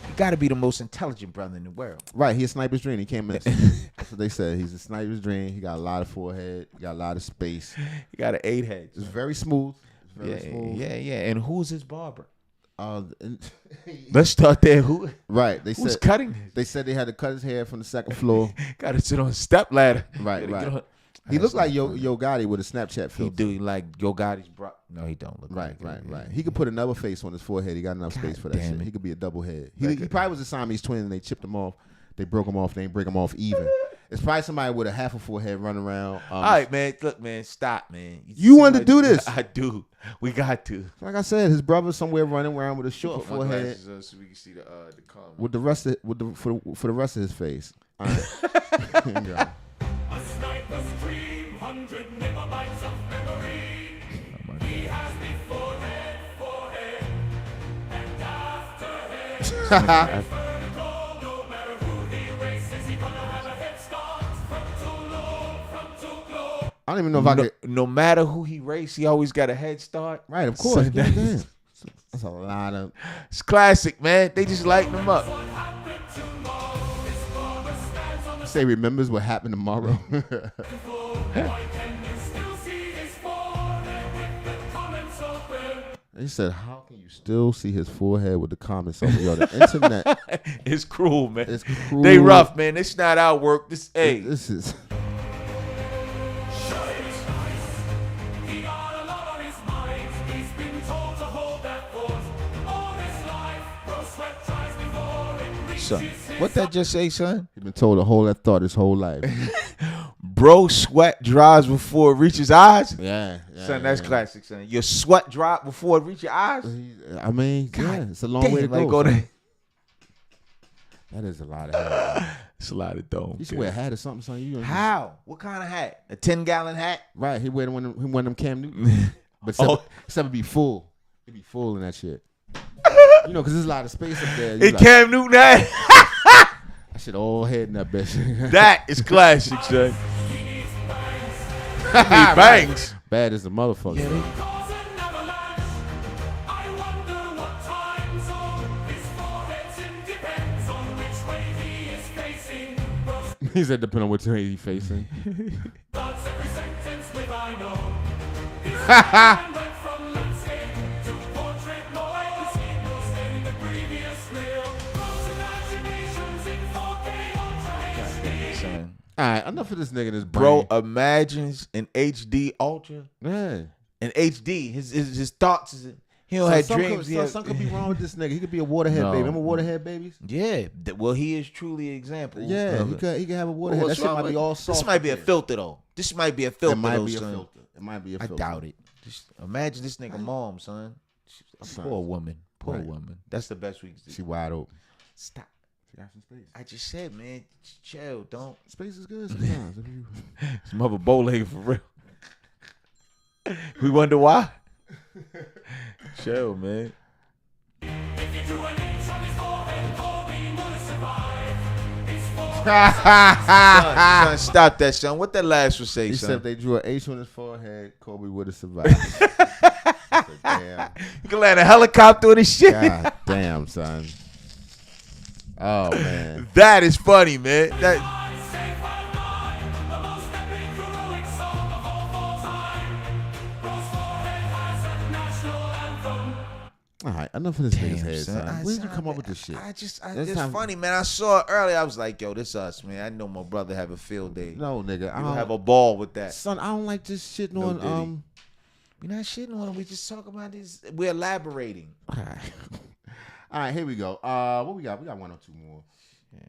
He got to be the most intelligent brother in the world. Right, he's a sniper's dream. He can't miss. That's what they said. He's a sniper's dream. He got a lot of forehead. He got a lot of space. He got an 8 head. It's very smooth. Yeah. And who's his barber? And Let's start there. Who's said cutting this? They said they had to cut his hair from the second floor. Got to sit on a step ladder. Right. He looked like Yo Gotti with a Snapchat filter. He do like Yo Gotti's bro. No, he don't look right. like Right. He could put another face on his forehead. He got enough space for that shit. He could be a double head. He probably was a Siamese twin and they chipped him off. They broke him off. They didn't break him off even. It's probably somebody with a half a forehead running around. All right, man. Look, man. Stop, man. You wanted to do this. I do. We got to. Like I said, his brother's somewhere running around with a short Put my forehead. glasses on so we can see the comment. With the rest of for the rest of his face. All right. Here you go. A sniper's dream, 100 megabytes of memory. He has the forehead, and after head. No matter who he races, he gonna have a head start from too low. I don't even know if I could. No matter who he raced, he always got a head start. Right, of course. That's a lot of. It's classic, man. They just lighten him up. Say remembers what happened tomorrow. He said, "How can you still see his forehead with the comments open?" Yo, the internet it's cruel, man. It's cruel. They rough, man. It's not our work. This is. Son, what that just say, son? He's been told to hold that thought his whole life. Bro, sweat dries before it reaches eyes. Yeah, son, that's classic, son. Your sweat drop before it reaches your eyes. I mean, God, it's a long way to go. That is a lot of hat. It's a lot of dome. You should wear a hat or something, son. How? What kind of hat? A 10-gallon hat? Right. He wear one of them Cam Newton. But except be full. He'd be full in that shit. You know, because there's a lot of space up there. It Cam Newton hat. I should all head in that bitch. That is classic, son. Bangs. Bad as a motherfucker. Yeah, he said, depending on which way he's facing. All right, enough of this nigga in his brain. Bro imagines an HD Ultra. Yeah. An HD. His thoughts is he don't have dreams. Something could be wrong with this nigga. He could be a waterhead baby. Remember waterhead babies? Yeah. Well, he is truly an example. Yeah, he could have a waterhead. That shit might be all soft. This might be a filter though. This might be a filter. It might though, be a son. filter. It might be a filter. I doubt it. Just imagine this nigga mom, son. Poor woman. Poor woman. That's the best we can do. She wide open. Stop. She got some space. I just said, man, chill. Don't. Space is good sometimes. It's mother bow-legged for real. We wonder why. Chill, man. Son, stop that, son. What that last one say, he son? He said if they drew an H on his forehead, Kobe would have survived. Damn. You can land a helicopter with his shit. God damn, son. Oh, man. That is funny, man. That. All right. enough of this nigga's head, son. Where did you come up with this shit? It's funny, man. I saw it earlier. I was like, yo, this us, man. I know my brother have a field day. No, nigga. I don't have a ball with that. Son, I don't like just shitting on We're not shitting on him. We just talk about this. We're elaborating. All right, here we go. What we got? We got one or two more. Yeah.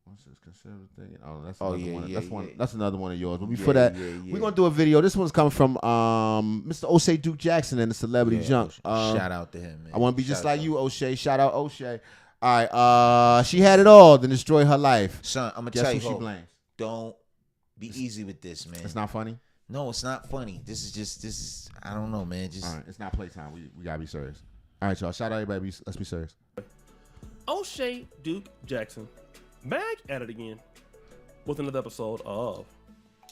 What's this conservative thing? Oh, that's another one. That's another one of yours. But before that, we're gonna do a video. This one's coming from Mr. O'Shea Duke Jackson and the Celebrity Junk. Shout out to him, man. I want to be just like you, O'Shea. Shout out O'Shea. All right. She had it all, then destroyed her life. Son, I'm gonna Guess tell who you, she blames. Don't be easy with this, man. It's not funny. No, it's not funny. This is. I don't know, man. Just all right. It's not playtime. We gotta be serious. All right, y'all. Shout out everybody. Let's be serious. O'Shea Duke Jackson back at it again with another episode of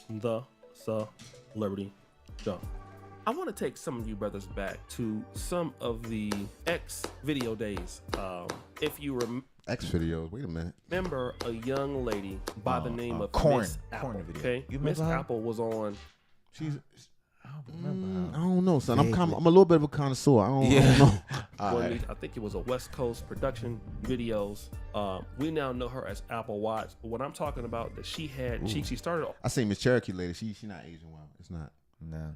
the Celebrity Junk. I want to take some of you brothers back to some of the X video days. If you X videos. Wait a minute. remember a young lady by the name of Corn. Miss Apple. Corn video. Okay, You Miss remember her? Apple was on. I don't know, son. I'm a little bit of a connoisseur. I don't know. I think it was a West Coast production videos. We now know her as Apple Watch. But what I'm talking about that she had, she started. I say Miss Cherokee lady. She not aging well. It's not. No.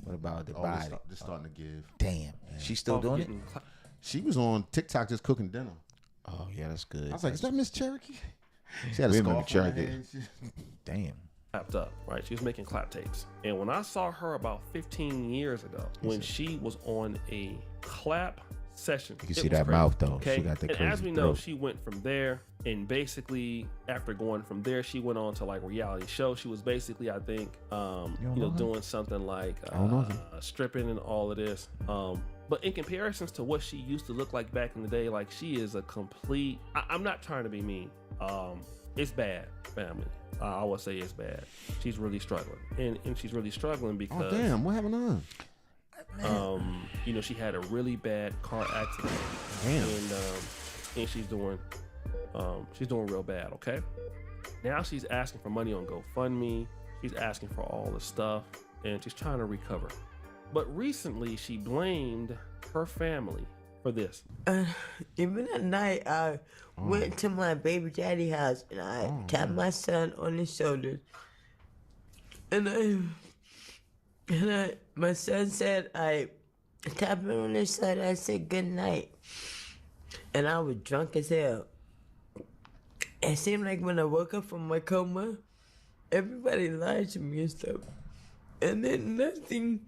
What about the body? They're starting to give. Damn. Man. She's still doing it? She was on TikTok just cooking dinner. Oh yeah, that's good. I was like, is that Miss Cherokee? She had a scarf Cherokee. Damn. Clapped up, right? She was making clap tapes. And when I saw her about 15 years ago, when she was on a clap session, You can see that mouth though. Okay? She got the and crazy as we know, throat. she went from there, and basically after going from there, she went on to like reality show. She was basically, I think, doing something like stripping and all of this. But in comparisons to what she used to look like back in the day, like she is a complete. I'm not trying to be mean. It's bad, family. I would say it's bad. She's really struggling, and she's really struggling because. Oh damn! What happened to her? She had a really bad car accident. Damn. And she's doing real bad. Okay. Now she's asking for money on GoFundMe. She's asking for all this stuff, and she's trying to recover. But recently, she blamed her family for this. Even at night, I went to my baby daddy house and I tapped my son on his shoulders. And my son said, I tapped him on his shoulder. I said, good night. And I was drunk as hell. It seemed like when I woke up from my coma, everybody lied to me and stuff. And then nothing.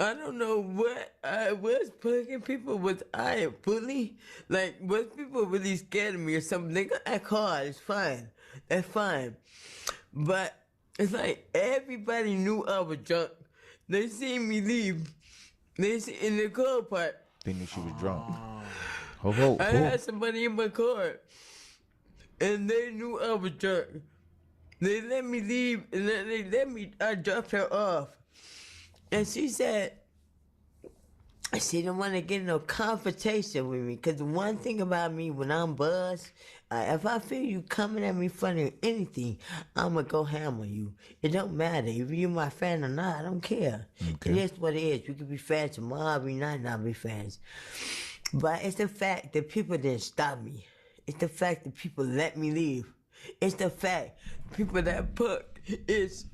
I don't know what I was plugging people. Was I a bully? Like, was people really scared of me or something? They got that card. It's fine. That's fine. But it's like everybody knew I was drunk. They seen me leave. They see in the car part. They knew she was drunk. I had somebody in my car. And they knew I was drunk. They let me leave and then I dropped her off. And she said, she didn't want to get no confrontation with me. Because the one thing about me, when I'm buzzed, if I feel you coming at me funny or anything, I'm going to go ham on you. It don't matter if you're my fan or not. I don't care. Okay. It is what it is. We could be fans tomorrow, we not be fans. But it's the fact that people didn't stop me. It's the fact that people let me leave. It's the fact people that put is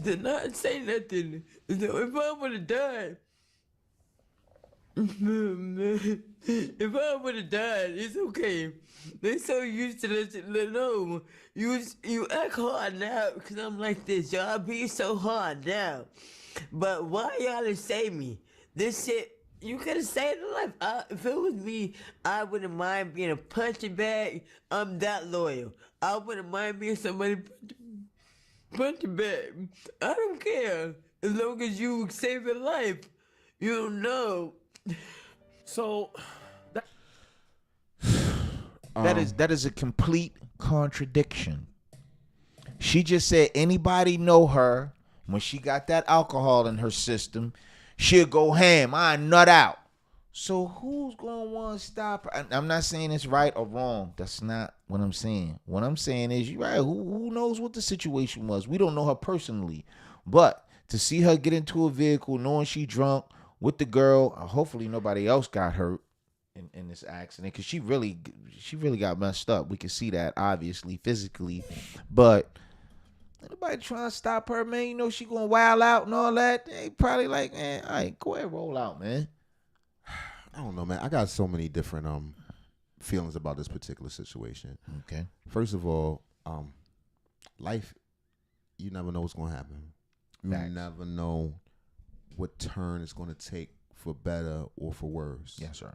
to not say nothing. So if I would have died, if I would have died, it's okay. They so used to let know. You act hard now because I'm like this. Y'all be so hard now. But why y'all didn't save me? This shit, you could have saved a life. If it was me, I wouldn't mind being a punching bag. I'm that loyal. I wouldn't mind being somebody punching bag. I don't care. As long as you save a life. You don't know. So that is a complete contradiction. She just said anybody know her when she got that alcohol in her system, she'll go ham. I nut out. So who's gonna want to stop her? I'm not saying it's right or wrong. That's not what I'm saying. What I'm saying is, you're right. Who knows what the situation was? We don't know her personally, but to see her get into a vehicle knowing she drunk with the girl. Hopefully nobody else got hurt in this accident, because she really got messed up. We can see that obviously physically, but anybody trying to stop her, man. You know she gonna wild out and all that. They probably like, man, all right, go ahead, roll out, man. I don't know, man. I got so many different feelings about this particular situation. Okay. First of all, life, you never know what's gonna happen. You never know what turn it's gonna take for better or for worse. Yes, sir.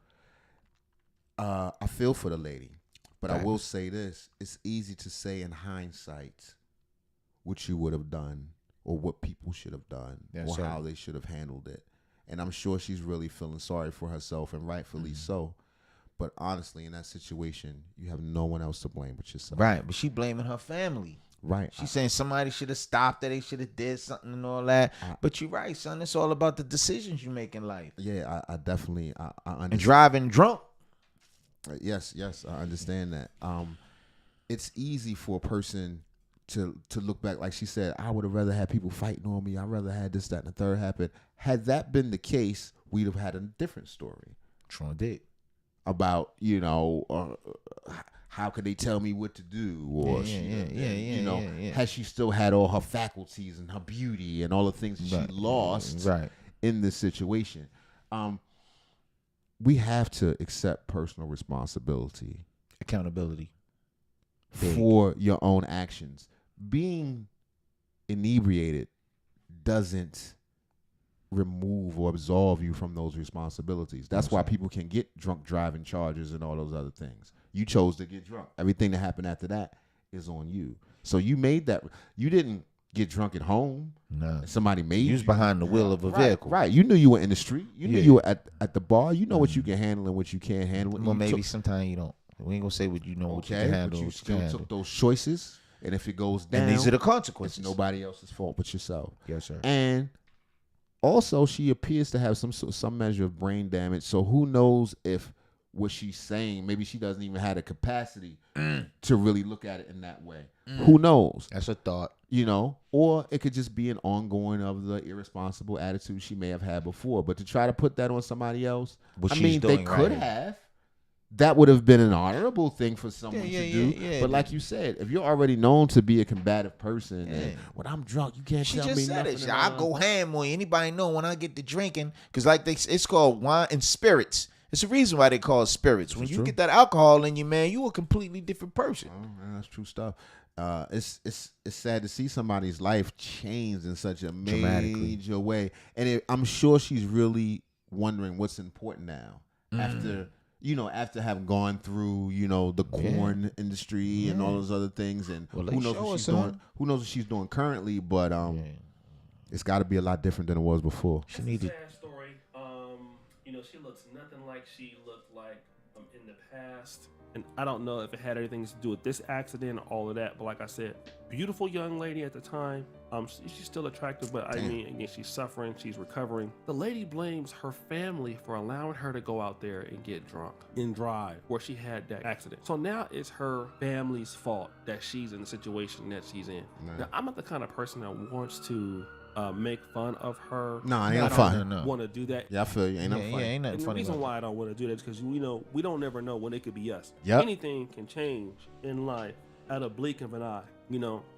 I feel for the lady, but I will say this: it's easy to say in hindsight what you would have done or what people should have done or how they should have handled it. And I'm sure she's really feeling sorry for herself, and rightfully so. But honestly, in that situation, you have no one else to blame but yourself. Right, but she blaming her family. Right. She's saying somebody should have stopped her. They should have did something and all that. But you're right, son. It's all about the decisions you make in life. Yeah, I definitely I understand. And driving drunk. Yes, I understand that. It's easy for a person to look back, like she said, I would have rather had people fighting on me. I'd rather had this, that, and the third happen. Had that been the case, we'd have had a different story. True did. About, how could they tell me what to do? Or has she still had all her faculties and her beauty and all the things that she lost in this situation? We have to accept personal responsibility. Accountability. For your own actions. Being inebriated doesn't remove or absolve you from those responsibilities. That's why people can get drunk driving charges and all those other things. You chose to get drunk. Everything that happened after that is on you. So you made that. You didn't get drunk at home. No. Somebody made you. You was behind the wheel of a vehicle. Right. You knew you were in the street. You knew you were at the bar. You know what you can handle and what you can't handle. Well, maybe sometimes you don't. We ain't gonna say what you know, what you can handle. But you still took those choices. And if it goes down, and these are the consequences. It's nobody else's fault but yourself. Yes, sir. And also, she appears to have some measure of brain damage. So who knows if what she's saying, maybe she doesn't even have the capacity to really look at it in that way. Who knows? That's a thought. Or it could just be an ongoing of the irresponsible attitude she may have had before. But to try to put that on somebody else, they could have. That would have been an honorable thing for someone to do. Yeah, but like you said, if you're already known to be a combative person, and when I'm drunk, you can't tell me nothing. I go ham on you. Anybody know when I get to drinking? Because it's called wine and spirits. It's the reason why they call it spirits. When you get that alcohol in you, man, you a completely different person. Oh, man, that's true stuff. It's sad to see somebody's life change in such a major way. And I'm sure she's really wondering what's important now after having gone through, the corn industry and all those other things, and who knows what she's doing currently, but it's got to be a lot different than it was before. She needed. Sad story. She looks nothing like she looked like in the past, and I don't know if it had anything to do with this accident or all of that. But like I said, beautiful young lady at the time. She's still attractive, but again, she's suffering. She's recovering. The lady blames her family for allowing her to go out there and get drunk and drive where she had that accident. So now it's her family's fault that she's in the situation that she's in. Now, I'm not the kind of person that wants to make fun of her. No, it ain't fun. I don't want to do that. Yeah, I feel you. Ain't no fun. Yeah, ain't nothing and funny. The reason why I don't want to do that is because we don't never know when it could be us. Yep. Anything can change in life at a blink of an eye.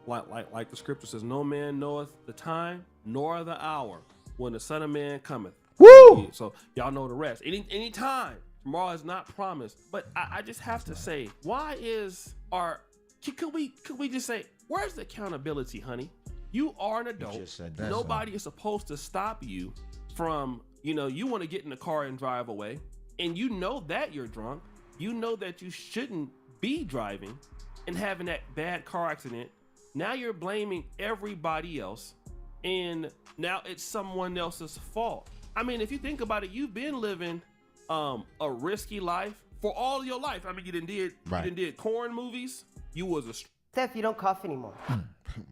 Like the scripture says, no man knoweth the time nor the hour when the Son of Man cometh. Woo! So y'all know the rest. Any time. Tomorrow is not promised. But I just have to say, could we just say, where's the accountability, honey? You are an adult. Nobody is supposed to stop you from, you want to get in the car and drive away. And you know that you're drunk. You know that you shouldn't be driving and having that bad car accident. Now you're blaming everybody else. And now it's someone else's fault. I mean, if you think about it, you've been living a risky life for all your life. I mean, you did corn movies. You was a... Steph, you don't cough anymore.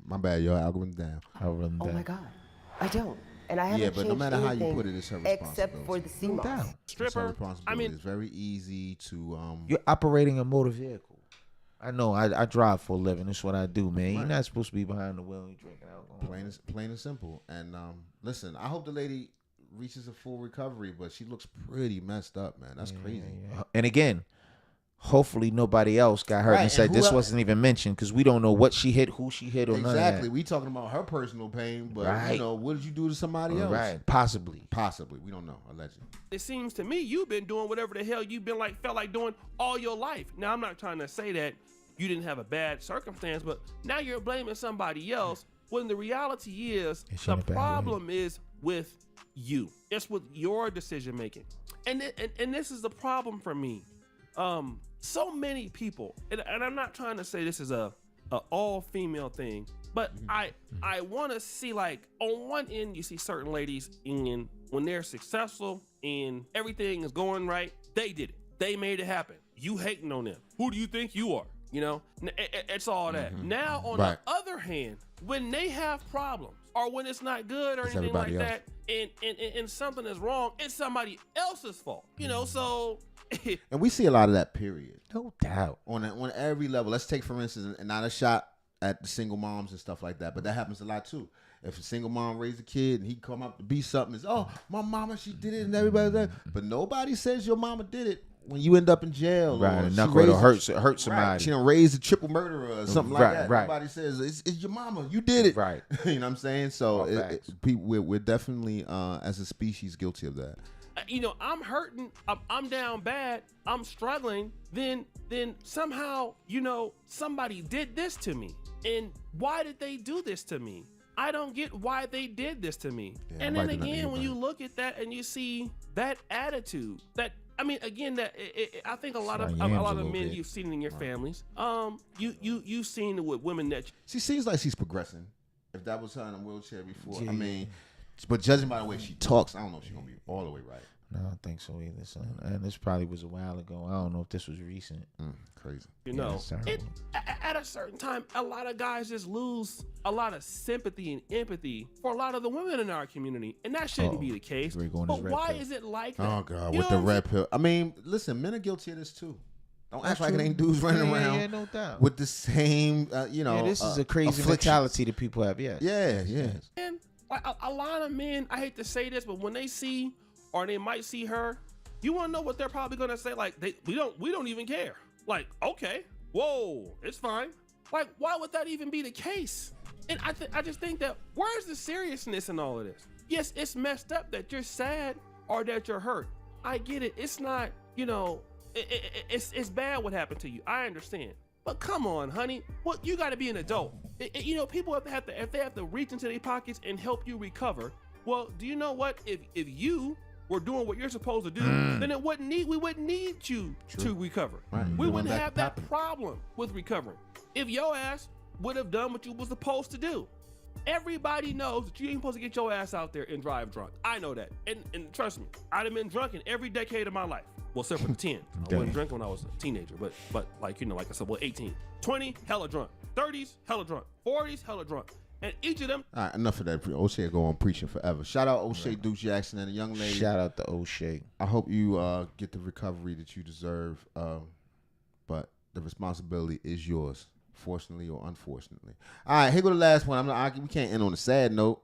My bad, yo. Algorithm down. Oh my God, I don't, and I haven't but no matter how you put it, it's her responsibility. Except for the CMOS. Stripper. I mean, it's very easy to. You're operating a motor vehicle. I know. I drive for a living. That's what I do, man. You're not supposed to be behind the wheel. You drinking alcohol. Plain and simple. And listen, I hope the lady reaches a full recovery, but she looks pretty messed up, man. That's crazy. Yeah. And again, hopefully nobody else got hurt and said this wasn't even mentioned because we don't know what she hit, who she hit, or none of that. Exactly. We talking about her personal pain, but what did you do to somebody else? Right. Possibly. We don't know. Allegedly. It seems to me you've been doing whatever the hell you've been felt like doing all your life. Now I'm not trying to say that you didn't have a bad circumstance, but now you're blaming somebody else when the reality is the problem is with you. It's with your decision making. And this is the problem for me. So many people, and I'm not trying to say this is a all female thing, but I want to see on one end you see certain ladies when they're successful and everything is going right, they did it. They made it happen. You hating on them. Who do you think you are? It's all that. Now, on the other hand, when they have problems or when it's not good or anything like that, and something is wrong, it's somebody else's fault. So. And we see a lot of that, period. No doubt. On every level. Let's take, for instance, and not a shot at the single moms and stuff like that, but that happens a lot too. If a single mom raised a kid and he come up to be something, it's, oh, my mama, she did it, and everybody's like, but nobody says your mama did it when you end up in jail. Right, or hurt somebody. Right. She done raised a triple murderer or something like that. Right. Nobody says, it's your mama, you did it. Right. You know what I'm saying? So we're definitely, as a species, guilty of that. I'm hurting, I'm down bad, I'm struggling, then somehow, somebody did this to me. And why did they do this to me? I don't get why they did this to me. Yeah, and then again, when you look at that and you see that attitude, I think a lot of men you've seen in your families, you've seen it with women that she seems like she's progressing. If that was her in a wheelchair before, but judging by the way she talks, I don't know if she's gonna be all the way right. No, I don't think so either, son. And this probably was a while ago. I don't know if this was recent. Crazy. At a certain time, a lot of guys just lose a lot of sympathy and empathy for a lot of the women in our community, and that shouldn't be the case. But why is it like that? Oh God, with the red pill. I mean, listen, men are guilty of this too. Don't act like it ain't dudes running around no doubt. with the same, this is a crazy mentality that people have. Yeah. And a lot of men, I hate to say this, but when they see or they might see her, you want to know what they're probably gonna say? We don't even care. Okay, whoa, it's fine. Why would that even be the case? And I just think that where's the seriousness in all of this? Yes, it's messed up that you're sad or that you're hurt. I get it. It's not, it's bad what happened to you. I understand. But come on, honey. You got to be an adult. People if they have to reach into their pockets and help you recover. Well, do you know what? If you were doing what you're supposed to do, then we wouldn't need you to recover. Right. We wouldn't have that problem with recovering. If your ass would have done what you was supposed to do. Everybody knows that you ain't supposed to get your ass out there and drive drunk. I know that. And trust me, I'd have been drunk in every decade of my life. Well, except for the 10. I wasn't drinking when I was a teenager, but like I said, 18. 20, hella drunk. 30s, hella drunk. 40s, hella drunk. And each of them. All right, enough of that. O'Shea go on preaching forever. Shout out O'Shea Duke Jackson and the young lady. Shout out to O'Shea. I hope you get the recovery that you deserve, but the responsibility is yours, fortunately or unfortunately. All right, here go the last one. We can't end on a sad note.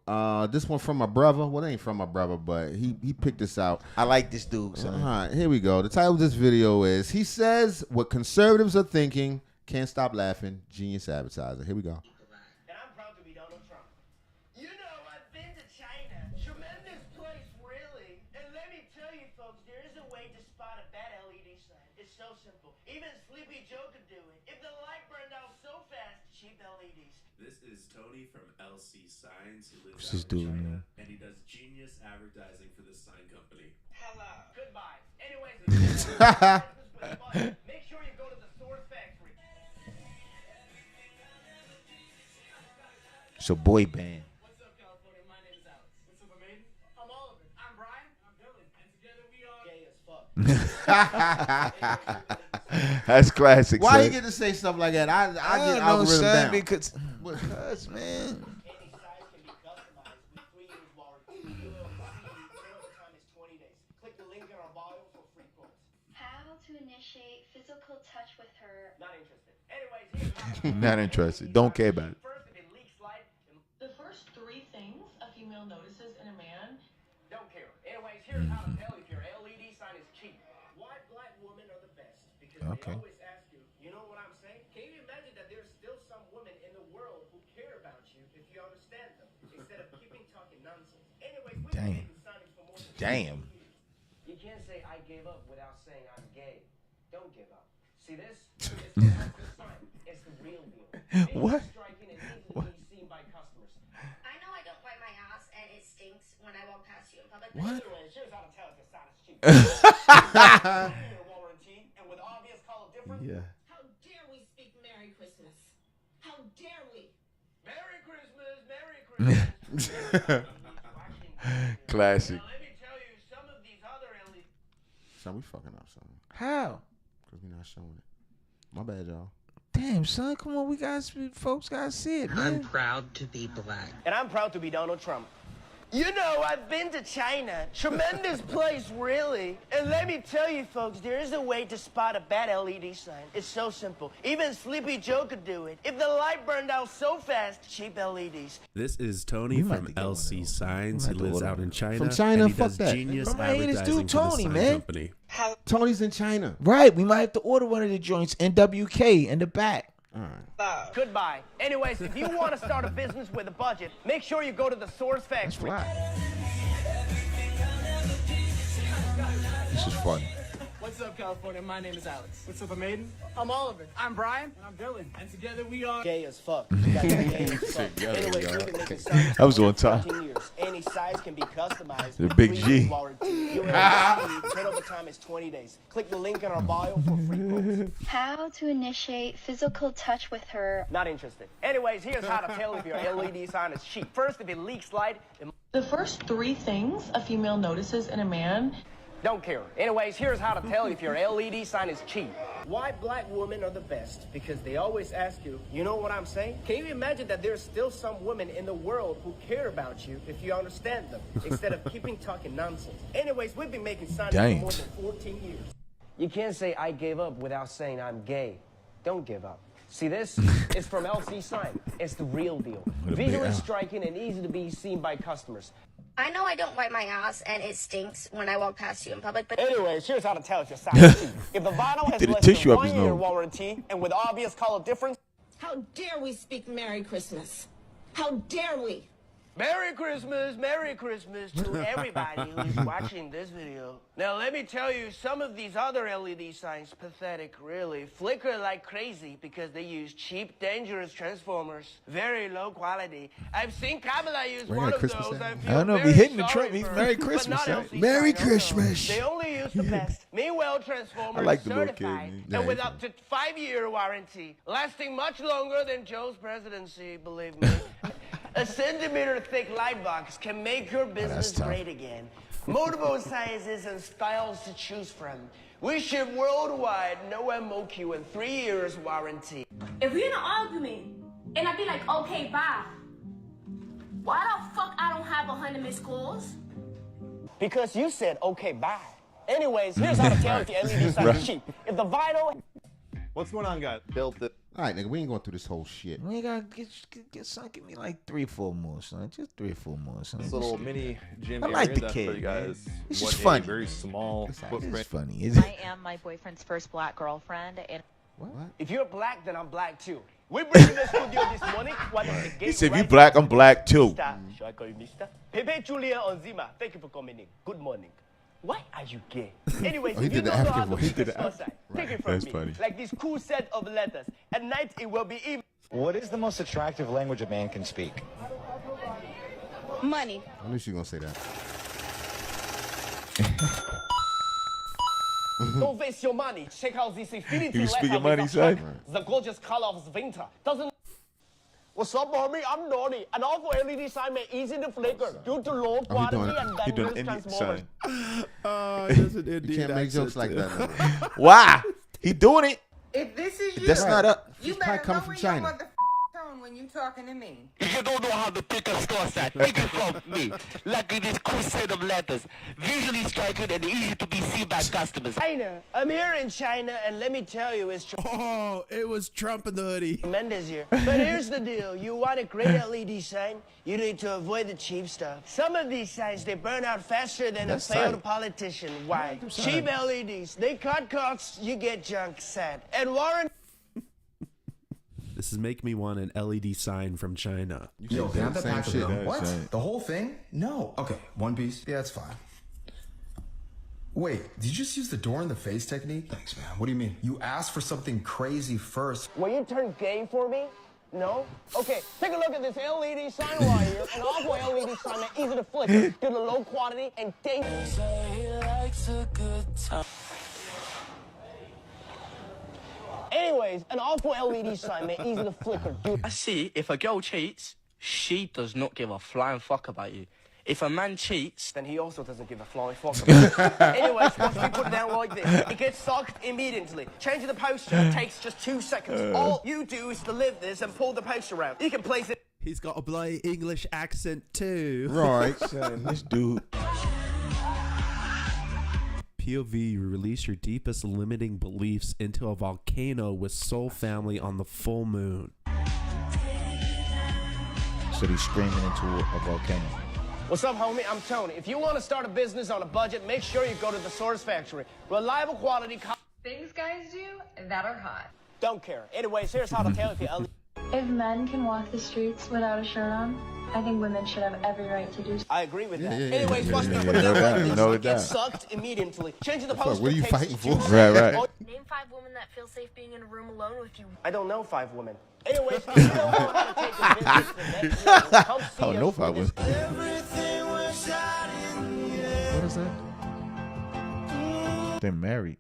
This one from my brother. Well, it ain't from my brother, but he picked this out. I like this dude. Son. All right, here we go. The title of this video is, he says what conservatives are thinking, can't stop laughing, genius advertiser. Here we go. Signs, who lives What's this dude, man? And he does genius advertising for this sign company. Hello. Goodbye. Anyways, make sure you go to the Source Factory. It's a boy band. What's up, California? My name is Alex. What's up, Maiden? I'm Oliver. I'm Brian. I'm Dylan. And together we are gay as fuck. That's classic. Why son. you get to say stuff like that? I get know, algorithm son, down. because man. to initiate physical touch with her. Not interested. Anyways, Not interested. Don't care about it. The first 3 things a female notices in a man. Don't care. Anyways, here's how to tell if your LED sign is cheap. Why black women are the best? Because they always ask you know what I'm saying? Can you imagine that there's still some women in the world who care about you if you understand them, instead of keeping talking nonsense? Anyways, we've been making signings for more than 2 years. You can't say I gave up without saying I'm gay. Don't give up. See this? It's the sign. It's the real deal. What? Striking and easily to be seen by customers. I know I don't wipe my ass and it stinks when I walk past you in public. What? Anyways, here's how to tell if your sign is cheap. 1-year warranty, and with obvious color difference. Yeah. How dare we speak Merry Christmas? How dare we? Merry Christmas, Merry Christmas. Classic. Now, let me tell you, some of these other LED. Son, we fucking up, son. How? Because we not showing it. My bad, y'all. Damn, son, come on, folks gotta see it, man. I'm proud to be black. And I'm proud to be Donald Trump. You know, I've been to China. Tremendous place, really. And let me tell you, folks, there is a way to spot a bad LED sign. It's so simple. Even Sleepy Joe could do it. If the light burned out so fast, cheap LEDs. This is Tony from LC Signs. He lives out in China. From China, and he fuck does that. genius From right here, this advertising dude for the Tony, sign man. company. Tony's in China. Right, we might have to order one of the joints, NWK, in the back. All right. Goodbye. Anyways, if you want to start a business with a budget, make sure you go to the Source Factory. This is fun. What's up, California? My name is Alex. What's up, Maiden? I'm Oliver. I'm Brian. And I'm Dylan. And together we are Gay as fuck. You guys are gay as fuck. Anyways, we've been making signs That was for on time. 14 years. Any size can be customized. The big 3 G. years warranty. You turnover time is 20 days. Click the link in our bio for free quotes. How to initiate physical touch with her. Not interested. Anyways, here's how to tell if your LED sign is cheap. First, if it leaks light. The first 3 things a female notices in a man. Don't care. Anyways, here's how to tell if your LED sign is cheap. Why black women are the best? Because they always ask you know what I'm saying? Can you imagine that there's still some women in the world who care about you if you understand them, instead of keeping talking nonsense? Anyways, we've been making signs for more than 14 years. You can't say I gave up without saying I'm gay. Don't give up. See this? It's from LC Sign. It's the real deal. Visually striking and easy to be seen by customers. I know I don't wipe my ass and it stinks when I walk past you in public, but anyways, here's how to tell if your sign is cheap. If the vinyl has less than 1 year warranty and with obvious color difference. How dare we speak Merry Christmas? How dare we? Merry Christmas to everybody who is watching this video. Now, let me tell you, some of these other LED signs, pathetic, really, flicker like crazy because they use cheap, dangerous transformers. Very low quality. I've seen Kamala use one of those. I don't know if he's hitting the Trump. He's Merry Christmas. Merry Christmas. They only use the best. Meanwhile, transformers like the little certified kid. and with up to 5-year warranty, lasting much longer than Joe's presidency, believe me. A centimeter-thick light box can make your business great again. Multiple sizes and styles to choose from. We ship worldwide, no MOQ, and 3 years warranty. If we're in an argument and I be like, okay, bye, why the fuck I don't have 100 missed calls? Because you said, okay, bye. Anyways, here's how to tell if your LED sign is cheap. If the vinyl... What's going on, guys? Built it. All right, nigga, we ain't going through this whole shit. We ain't gotta get son. Give me like 3 or 4 more, son. Just 3 or 4 more, son. This little mini gym I area. like the That's kid, for you guys. It's What just a funny. Very small footprint. It's funny. I am my boyfriend's first black girlfriend, and what? If you're black, then I'm black too. We bring you the studio this morning. He said, if you black, I'm black too. Should I call you Mister? Pepe Julia Onzima, thank you for coming in. Good morning. Why are you gay? Anyways, Oh, he if you did the don't know how African to voice. He pick did this the outside, take it from That's me. funny. Like this cool set of letters. At night, it will be evening. What is the most attractive language a man can speak? Money. I knew she was going to say that. Don't waste your money. Check out this infinity You speak your letter money, with son? the gorgeous color of winter. Doesn't. What's up, homie? I'm Donnie. And all for LED sign may easy to flicker due to low quality and he doing dangerous Indian, transformers. son. You can't make jokes like that. Nigga. Why? He doing it. If this is you, That's not up. you He's better probably coming know from in China. your mother tone when you talking to me? If you don't know how to pick a store site, take it from me. Lucky this crusade of letters, visually striking and easy to be seen by customers. China. I'm here in China, and let me tell you, it's Oh, it was Trump in the hoodie. tremendous here. But here's the deal. You want a great LED sign, you need to avoid the cheap stuff. Some of these signs, they burn out faster than a failed politician. Why? Cheap LEDs. They cut costs, you get junk set. And Warren... This is making me want an LED sign from China. Yo, can I have that pack of gum? What? The whole thing? No. Okay, one piece. Yeah, it's fine. Wait, did you just use the door in the face technique? Thanks, man. What do you mean? You asked for something crazy first. Will you turn gay for me? No? Okay, take a look at this LED sign right here. An awful LED sign that easy to flicker due to low quality and dangerous. Anyways, an awful LED sign made easy to flicker. Dude. I see, if a girl cheats, she does not give a flying fuck about you. If a man cheats, then he also doesn't give a flying fuck about you. Anyways, once we put it down like this, it gets sucked immediately. Changing the poster takes just 2 seconds. All you do is to lift this and pull the poster out. You can place it. He's got a bloody English accent too. Right. This dude. POV, you release your deepest limiting beliefs into a volcano with Soul Family on the full moon. So he's screaming into a volcano. What's up, homie? I'm Tony. If you want to start a business on a budget, make sure you go to the Source Factory. Reliable quality. Things guys do that are hot. Don't care. Anyways, here's how to tell if you... If men can walk the streets without a shirt on, I think women should have every right to do so. I agree with that. Yeah. Anyways, watch me put it down. It gets sucked immediately. Changing the poster. What are you fighting for? Right. Name 5 women that feel safe being in a room alone with you. I don't know 5 women. Anyways, if you don't know how to take the business to the next level, come see I don't know us if I was. What is that? They're married.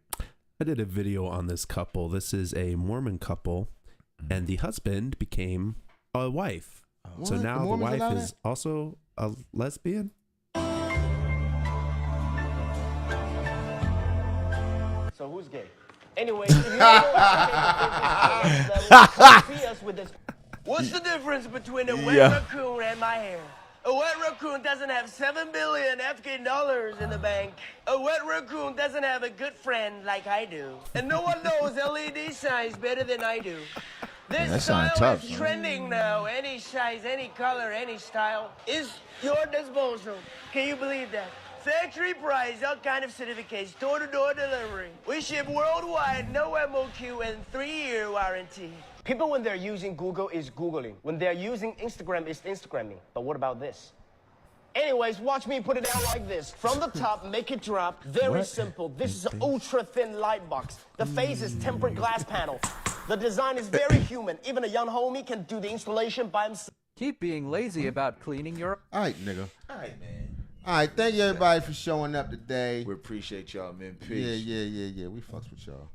I did a video on this couple. This is a Mormon couple, and the husband became a wife. So What? now The the Mormons wife allow is also a lesbian. So who's gay? Anyways, if you don't know how to take the business to the next level, come see us with this. What's the difference between a wet raccoon and my hair? A wet raccoon doesn't have $7 billion Afghan dollars in the bank. A wet raccoon doesn't have a good friend like I do. And no one knows LED signs better than I do. This style is trending now. Any size, any color, any style is your disposal. Can you believe that? Factory price, all kind of certificates, door-to-door delivery. We ship worldwide, no MOQ, and 3-year warranty. People, when they're using Google, is Googling. When they're using Instagram, is Instagramming. But what about this? Anyways, watch me put it out like this. From the top, make it drop. Very simple. This is an ultra-thin light box. The face is tempered glass panel. The design is very human. Even a young homie can do the installation by himself. Keep being lazy about cleaning your... All right, nigga. All right, man. All right, thank you everybody for showing up today. We appreciate y'all, man. Peace. Yeah. We fucks with y'all.